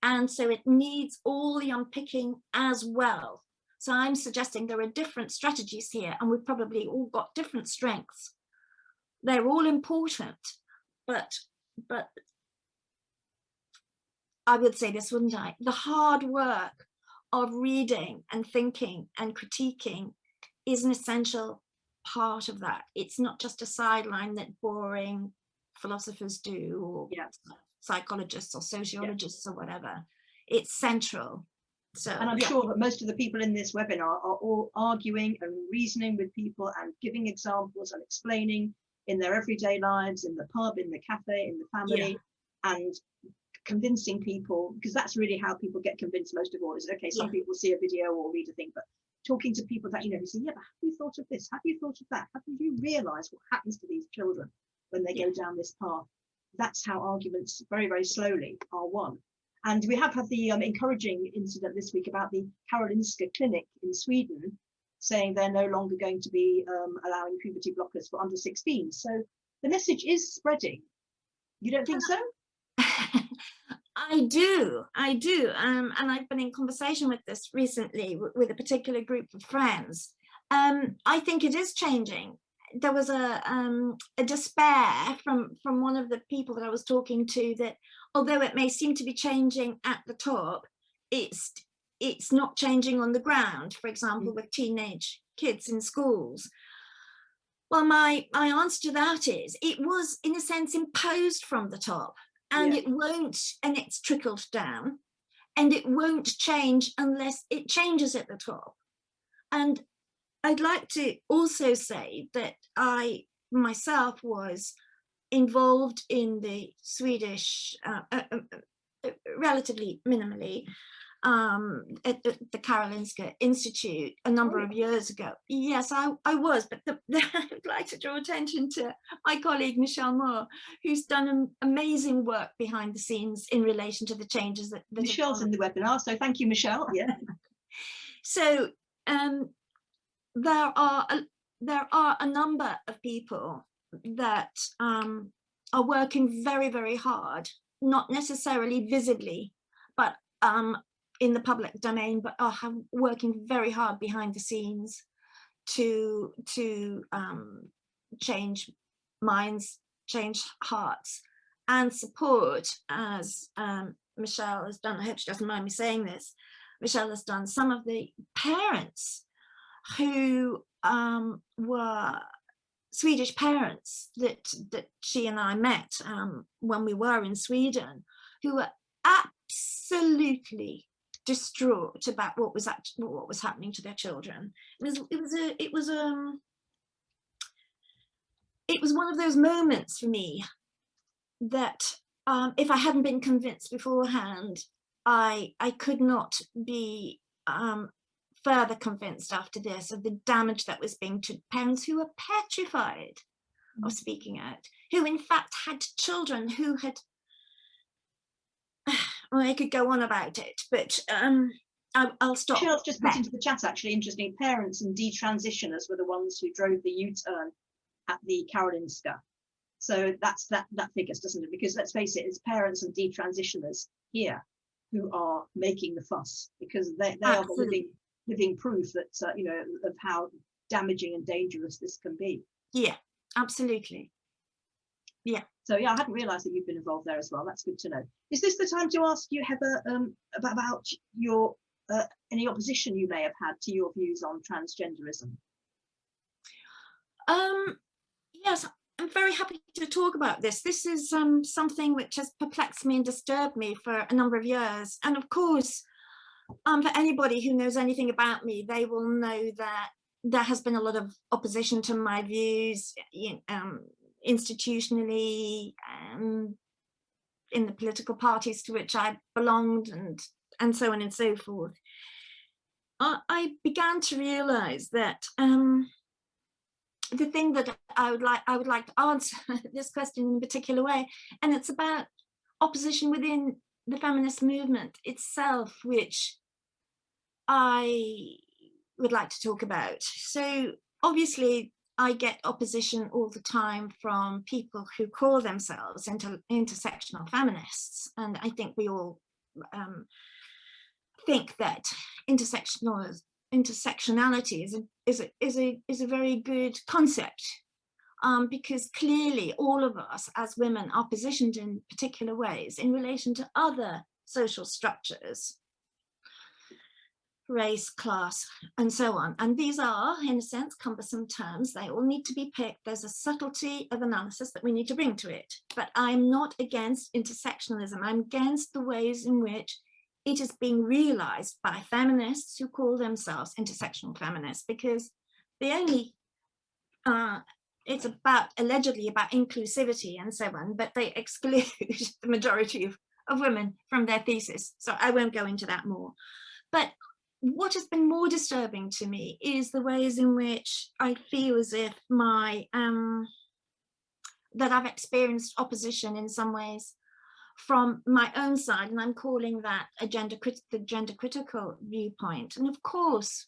C: And so it needs all the unpicking as well. So I'm suggesting there are different strategies here, and we've probably all got different strengths. They're all important, but I would say this, wouldn't I? The hard work of reading and thinking and critiquing is an essential part of that. It's not just a sideline that boring philosophers do, or psychologists or sociologists or whatever. It's central. So,
B: and I'm sure that most of the people in this webinar are all arguing and reasoning with people and giving examples and explaining in their everyday lives, in the pub, in the cafe, in the family, and convincing people, because that's really how people get convinced most of all, is okay, some people see a video or read a thing, but talking to people that, who say, yeah, but have you thought of this? Have you thought of that? Have you realized what happens to these children when they go down this path? That's how arguments very, very slowly are won. And we have had the encouraging incident this week about the Karolinska Clinic in Sweden saying they're no longer going to be allowing puberty blockers for under 16. So the message is spreading. You don't think so?
C: I do. And I've been in conversation with this recently with a particular group of friends. I think it is changing. There was a despair from one of the people that I was talking to that although it may seem to be changing at the top, it's not changing on the ground, for example, with teenage kids in schools. Well, my answer to that is it was, in a sense, imposed from the top, and it won't, and it's trickled down, and it won't change unless it changes at the top. And I'd like to also say that I myself was involved in the Swedish, relatively minimally, at the Karolinska Institute a number of years ago. Yes, I was, but I'd like to draw attention to my colleague Michelle Moore, who's done amazing work behind the scenes in relation to the changes that
B: Michelle's in the webinar, so thank you, Michelle. Yeah.
C: So there are a number of people that are working very, very hard, not necessarily visibly, but in the public domain, but are working very hard behind the scenes to change minds, change hearts, and support, as Michelle has done. I hope she doesn't mind me saying this. Michelle has done some of the parents who were Swedish parents that she and I met when we were in Sweden, who were absolutely distraught about what was happening to their children. It was one of those moments for me that if I hadn't been convinced beforehand, I could not be further convinced after this of the damage that was being to parents who were petrified of speaking out, who in fact had children who had, well, I could go on about it, but I'll stop.
B: Michelle's just put into the chat, actually, interesting, parents and detransitioners were the ones who drove the U-turn at the Karolinska. So that figures, doesn't it? Because let's face it, it's parents and detransitioners here who are making the fuss, because they are the living proof that of how damaging and dangerous this can be.
C: Yeah, absolutely. Yeah.
B: So yeah, I hadn't realised that you've been involved there as well. That's good to know. Is this the time to ask you, Heather, about your any opposition you may have had to your views on transgenderism?
C: Yes, I'm very happy to talk about this. This is something which has perplexed me and disturbed me for a number of years. And of course, for anybody who knows anything about me, they will know that there has been a lot of opposition to my views, institutionally, in the political parties to which I belonged, and so on and so forth. I began to realize that the thing that I would like to answer this question in a particular way, and it's about opposition within the feminist movement itself, which I would like to talk about. So obviously I get opposition all the time from people who call themselves intersectional feminists, and I think we all think that intersectionality is a very good concept, because clearly all of us as women are positioned in particular ways in relation to other social structures, race, class, and so on. And these are, in a sense, cumbersome terms. They all need to be picked. There's a subtlety of analysis that we need to bring to it. But I'm not against intersectionalism. I'm against the ways in which it is being realized by feminists who call themselves intersectional feminists, because they only, it's allegedly about inclusivity and so on, but they exclude the majority of women from their thesis. So I won't go into that more. But what has been more disturbing to me is the ways in which I feel as if that I've experienced opposition in some ways from my own side, and I'm calling that the gender critical viewpoint. And of course,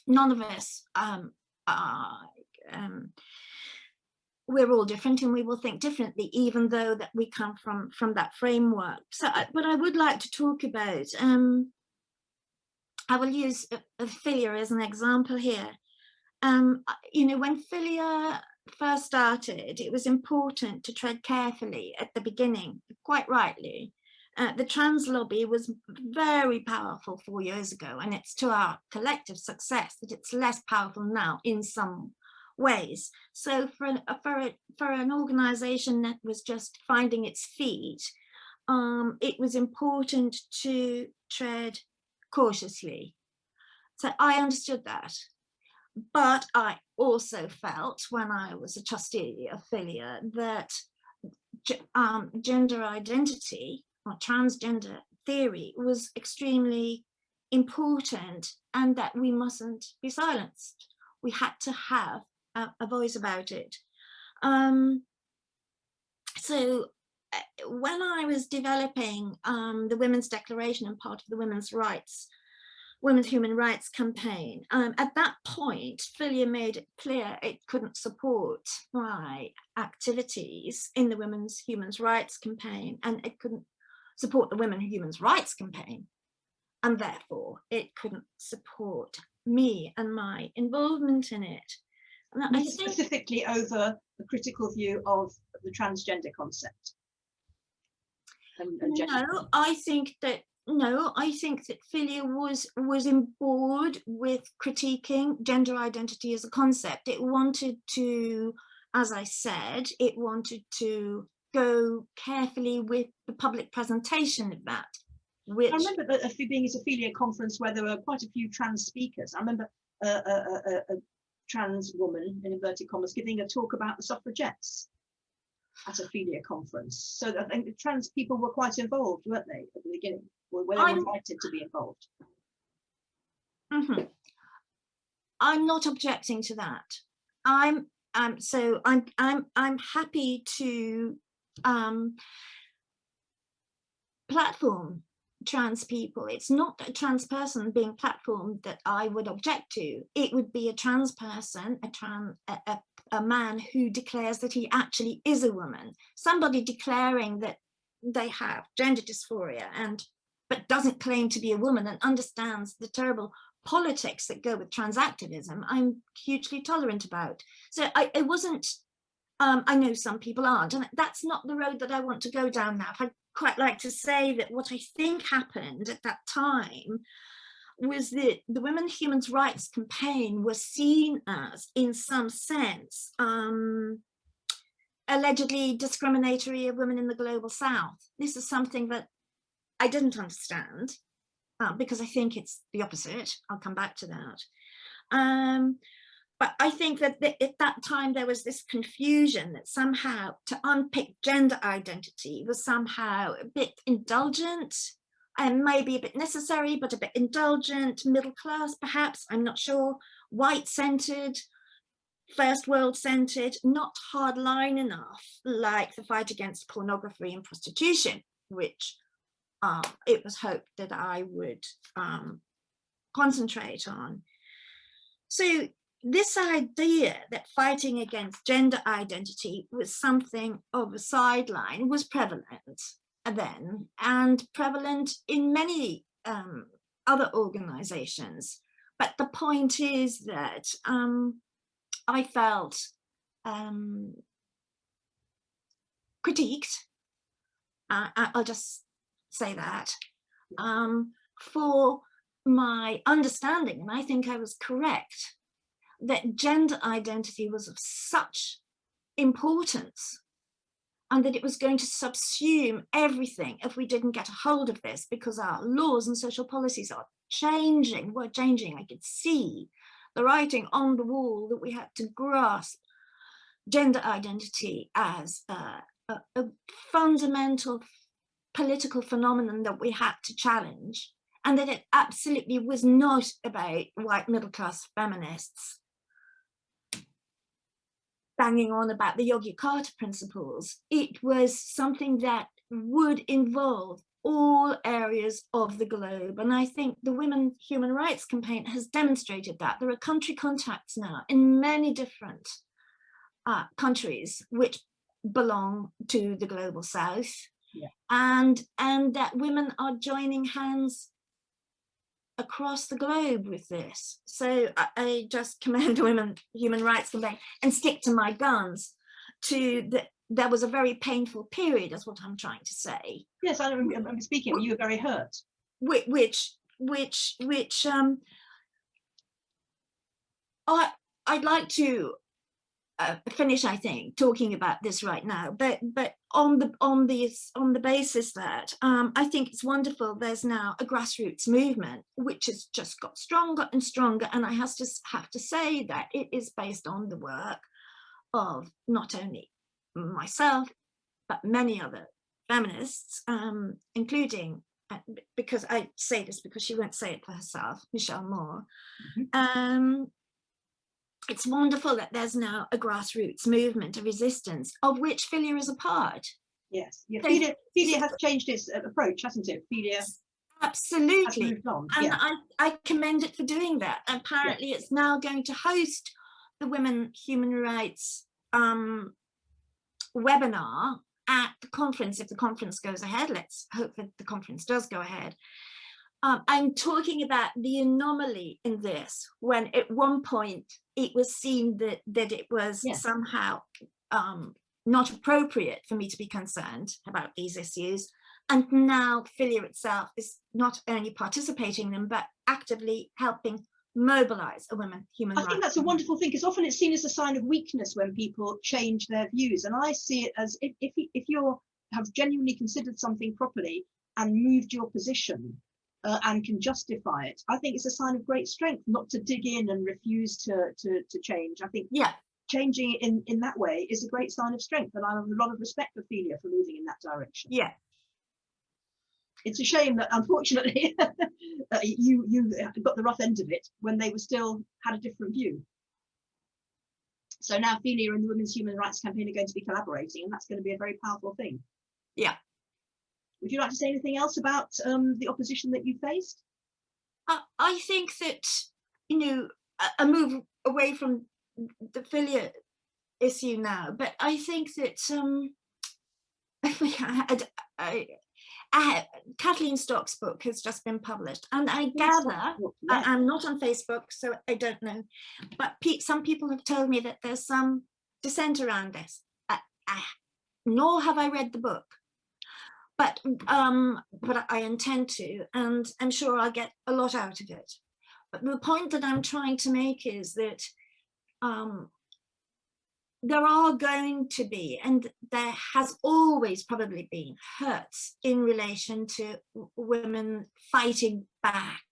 C: none of us we're all different, and we will think differently, even though that we come from that framework. So what I would like to talk about, I will use Philia as an example here. When Philia first started, it was important to tread carefully at the beginning, quite rightly. The trans lobby was very powerful 4 years ago, and it's to our collective success that it's less powerful now in some ways. So for an organization that was just finding its feet, it was important to tread cautiously. So I understood that. But I also felt, when I was a trustee of Philia, that gender identity or transgender theory was extremely important, and that we mustn't be silenced. We had to have a voice about it. So when I was developing the Women's Declaration and part of the Women's Human Rights campaign, at that point, Philia made it clear it couldn't support my activities in the Women's Human Rights campaign, and it couldn't support the Women's Human Rights campaign, and therefore it couldn't support me and my involvement in it. And I think,
B: specifically over the critical view of the transgender concept.
C: No, I think that Philia was on board with critiquing gender identity as a concept. It wanted to, as I said, it wanted to go carefully with the public presentation of that. Which
B: I remember that being at a Philia conference where there were quite a few trans speakers. I remember a trans woman, in inverted commas, giving a talk about the suffragettes at a Philia conference. So I think the trans people were quite involved, weren't they, at the beginning? Were they invited to be involved?
C: Mm-hmm. I'm not objecting to that. I'm happy to platform trans people. It's not a trans person being platformed that I would object to. It would be a trans person, a man who declares that he actually is a woman, somebody declaring that they have gender dysphoria but doesn't claim to be a woman and understands the terrible politics that go with trans activism. I'm hugely tolerant about. So it wasn't, I know some people aren't, and that's not the road that I want to go down now. quite like to say that what I think happened at that time was that the women's human rights campaign was seen as, in some sense, allegedly discriminatory of women in the global south. This is something that I didn't understand, because I think it's the opposite. I'll come back to that. But I think that at that time there was this confusion that somehow to unpick gender identity was somehow a bit indulgent and maybe a bit necessary, but a bit indulgent, middle class perhaps, I'm not sure, white-centered, first world-centered, not hardline enough, like the fight against pornography and prostitution, which it was hoped that I would concentrate on. So this idea that fighting against gender identity was something of a sideline was prevalent then, and prevalent in many other organizations. But the point is that I felt critiqued, I'll just say that, for my understanding, and I think I was correct, that gender identity was of such importance and that it was going to subsume everything if we didn't get a hold of this, because our laws and social policies are changing, were changing. I could see the writing on the wall that we had to grasp gender identity as a fundamental political phenomenon that we had to challenge, and that it absolutely was not about white middle-class feminists banging on about the Yogyakarta principles. It was something that would involve all areas of the globe. And I think the Women's Human Rights Campaign has demonstrated that. There are country contacts now in many different countries which belong to the global south. Yeah. And that women are joining hands across the globe with this. So I just commend Women's Human Rights Campaign and stick to my guns to that. There was a very painful period, is what I'm trying to say.
B: Yes, I'm speaking, you were very hurt.
C: I'd like to finish, I think, talking about this right now, but on the basis that I think it's wonderful. There's now a grassroots movement which has just got stronger and stronger, and I have to say that it is based on the work of not only myself but many other feminists, including, because I say this because she won't say it for herself, Michelle Moore. Mm-hmm. It's wonderful that there's now a grassroots movement, a resistance, of which Philia is a part.
B: Yes, yeah. Philia has changed its approach, hasn't it? Philia
C: absolutely
B: has moved on.
C: And
B: yeah.
C: I commend it for doing that. Apparently, yeah. It's now going to host the Women's Human Rights webinar at the conference, if the conference goes ahead. Let's hope that the conference does go ahead. I'm talking about the anomaly in this, when at one point it was seen that it was somehow not appropriate for me to be concerned about these issues. And now Philia itself is not only participating in them, but actively helping mobilize a women's human rights.
B: I think that's a wonderful thing, because often it's seen as a sign of weakness when people change their views. And I see it as if you have genuinely considered something properly and moved your position, and can justify it, I think it's a sign of great strength not to dig in and refuse to change. I think changing it in that way is a great sign of strength, and I have a lot of respect for Philia for moving in that direction.
C: Yeah.
B: It's a shame that unfortunately you got the rough end of it when they were still had a different view. So now Philia and the Women's Human Rights Campaign are going to be collaborating, and that's going to be a very powerful thing.
C: Yeah.
B: Would you like to say anything else about the opposition that you faced?
C: I think that, you know, a move away from the Philia issue now, but I think that Kathleen Stock's book has just been published, and I gather, I'm not on Facebook, so I don't know, but some people have told me that there's some dissent around this. Nor have I read the book. but I intend to, and I'm sure I'll get a lot out of it. But the point that I'm trying to make is that there are going to be, and there has always probably been, hurts in relation to women fighting back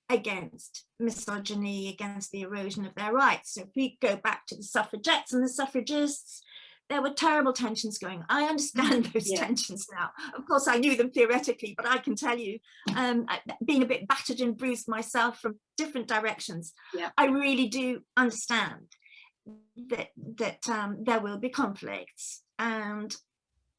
C: against misogyny, against the erosion of their rights. So if we go back to the suffragettes and the suffragists, there were terrible tensions going. I understand those tensions now. Of course, I knew them theoretically, but I can tell you, being a bit battered and bruised myself from different directions, I really do understand that there will be conflicts. And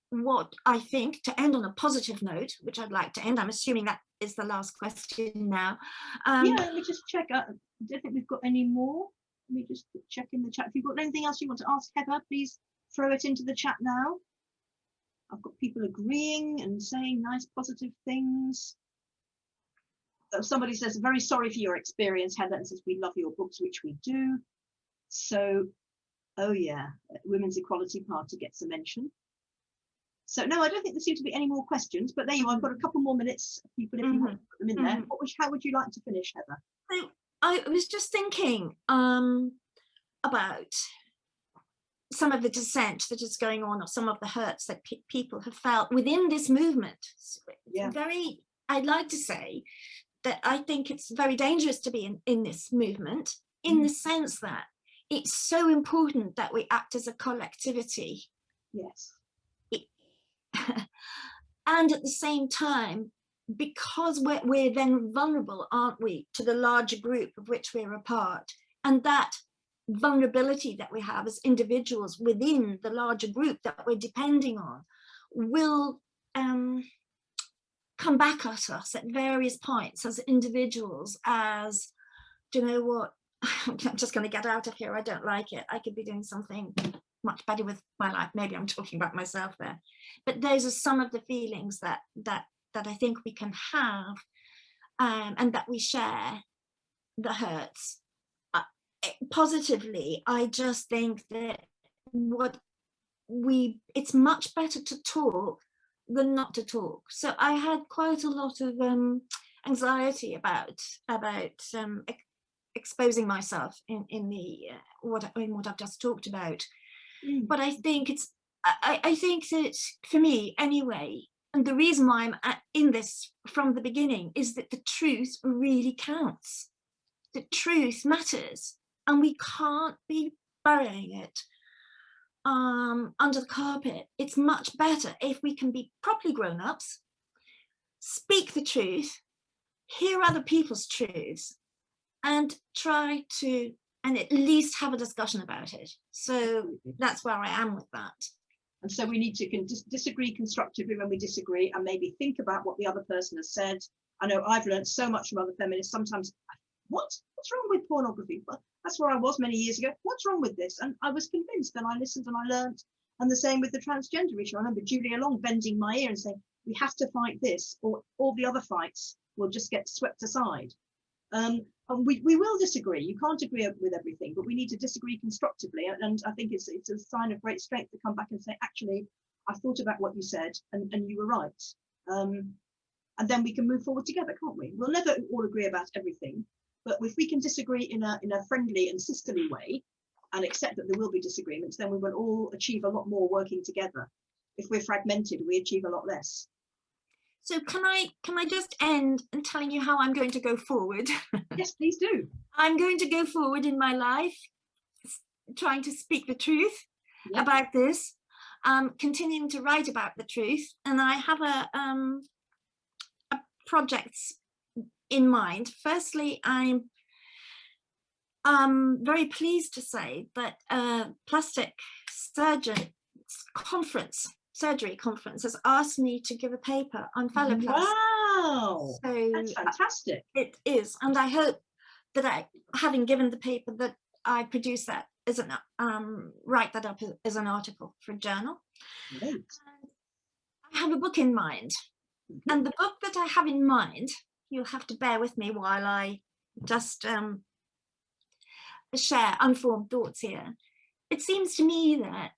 C: what I think, to end on a positive note, which I'd like to end, I'm assuming that is the last question now.
B: Let me just check. I don't think we've got any more. Let me just check in the chat. If you've got anything else you want to ask Heather, please throw it into the chat now. I've got people agreeing and saying nice positive things. Somebody says, very sorry for your experience, Heather, and says, we love your books, which we do. So, oh yeah, Women's Equality Party gets a mention. So no, I don't think there seem to be any more questions, but there you are. I've got a couple more minutes, people, if you want to put them in there. How would you like to finish, Heather?
C: So I was just thinking about some of the dissent that is going on, or some of the hurts that people have felt within this movement. I'd like to say that I think it's very dangerous to be in this movement, in the sense that it's so important that we act as a collectivity.
B: Yes.
C: And at the same time, because we're then vulnerable, aren't we, to the larger group of which we're a part, and that vulnerability that we have as individuals within the larger group that we're depending on will come back at us at various points as individuals, as, do you know what, I'm just going to get out of here, I don't like it, I could be doing something much better with my life. Maybe I'm talking about myself there, but those are some of the feelings that I think we can have, and that we share, the hurts. Positively, I just think that it's much better to talk than not to talk. So I had quite a lot of anxiety about exposing myself in what I've just talked about. But I think I think that, for me anyway, and the reason why I'm in this from the beginning, is that the truth really counts. The truth matters, and we can't be burying it under the carpet. It's much better if we can be properly grown-ups, speak the truth, hear other people's truths, and try to, and at least have a discussion about it. So that's where I am with that.
B: And so we need to disagree constructively when we disagree, and maybe think about what the other person has said. I know I've learned so much from other feminists. Sometimes, what's wrong with pornography? Well, that's where I was many years ago. What's wrong with this? And I was convinced, and I listened and I learned. And the same with the transgender issue. I remember Julia Long bending my ear and saying, we have to fight this, or all the other fights will just get swept aside. And we will disagree. You can't agree with everything, but we need to disagree constructively. And I think it's a sign of great strength to come back and say, actually, I've thought about what you said, and you were right. And then we can move forward together, can't we? We'll never all agree about everything, but if we can disagree in a friendly and sisterly way, and accept that there will be disagreements, then we will all achieve a lot more working together. If we're fragmented, we achieve a lot less.
C: So can I just end in telling you how I'm going to go forward?
B: Yes, please do.
C: I'm going to go forward in my life, trying to speak the truth about this, continuing to write about the truth, and I have a projects in mind. Firstly, I'm very pleased to say that plastic surgery conference has asked me to give a paper on phalloplasty.
B: Wow,
C: so
B: that's fantastic.
C: It is, and I hope that having given the paper, that I produce that as an write that up as an article for a journal.
B: Great.
C: I have a book in mind, and the book that I have in mind, you'll have to bear with me while I just share unformed thoughts here. It seems to me that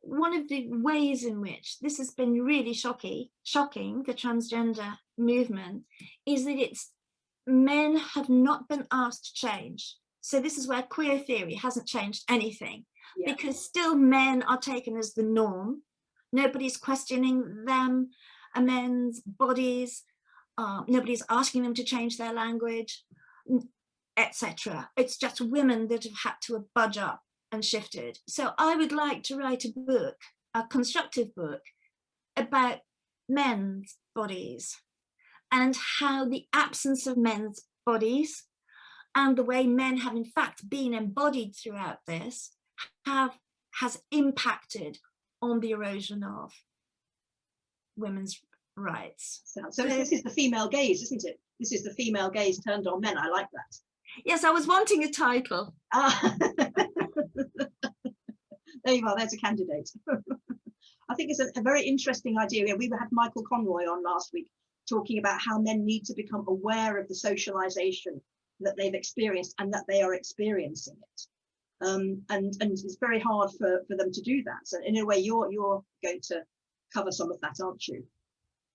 C: one of the ways in which this has been really shocking, the transgender movement, is that men have not been asked to change. So this is where queer theory hasn't changed anything, because still men are taken as the norm. Nobody's questioning them, men's bodies. Nobody's asking them to change their language, etc. It's just women that have had to budge up and shifted. So I would like to write a book, a constructive book, about men's bodies and how the absence of men's bodies and the way men have in fact been embodied throughout this has impacted on the erosion of women's rights.
B: So this is the female gaze, isn't it? This is the female gaze turned on men. I like that. Yes,
C: I was wanting a title.
B: There you are, there's a candidate. I think it's a very interesting idea. We had Michael Conroy on last week talking about how men need to become aware of the socialization that they've experienced and that they are experiencing it. And it's very hard for them to do that. So in a way, you're going to cover some of that, aren't you,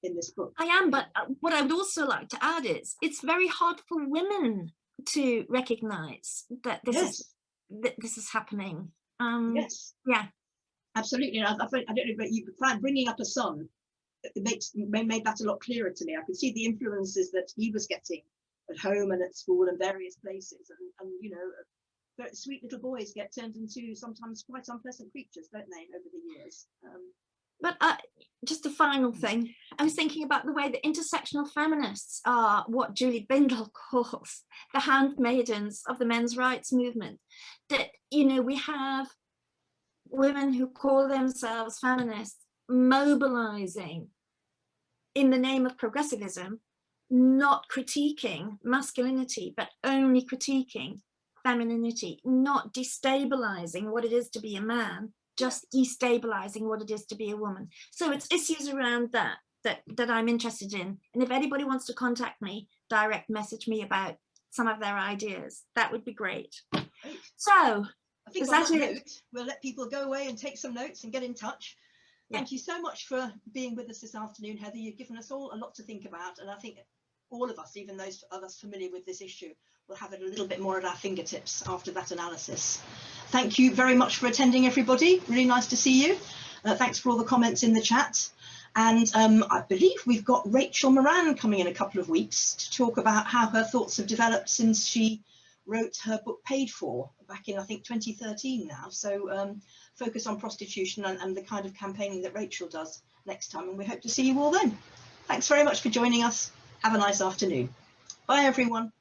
B: in this book?
C: I am, but what I would also like to add is it's very hard for women to recognize that this is happening.
B: Yes.
C: Yeah.
B: Absolutely. And I don't know, but you find bringing up a son, it made that a lot clearer to me. I could see the influences that he was getting at home and at school and various places, and you know, sweet little boys get turned into sometimes quite unpleasant creatures, don't they, over the years?
C: But just a final thing, I was thinking about the way that intersectional feminists are what Julie Bindel calls the handmaidens of the men's rights movement. That, you know, we have women who call themselves feminists mobilizing in the name of progressivism, not critiquing masculinity, but only critiquing femininity, not destabilizing what it is to be a man, just destabilizing what it is to be a woman. So it's issues around that I'm interested in. And if anybody wants to contact me, direct message me about some of their ideas, that would be great. So
B: I think on that note, we'll let people go away and take some notes and get in touch. Thank you so much for being with us this afternoon, Heather. You've given us all a lot to think about, and I think all of us, even those of us familiar with this issue, will have it a little bit more at our fingertips after that analysis. Thank you very much for attending, everybody. Really nice to see you. Thanks for all the comments in the chat. And I believe we've got Rachel Moran coming in a couple of weeks to talk about how her thoughts have developed since she wrote her book Paid For back in, I think, 2013 now. So focus on prostitution and the kind of campaigning that Rachel does next time. And we hope to see you all then. Thanks very much for joining us. Have a nice afternoon. Bye, everyone.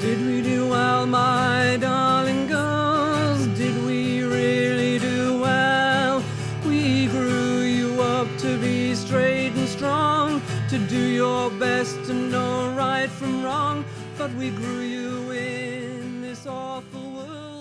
A: Did we do well, my darling girls? Did we really do well? We grew you up to be straight and strong, to do your best to know right from wrong, but we grew you in this awful world.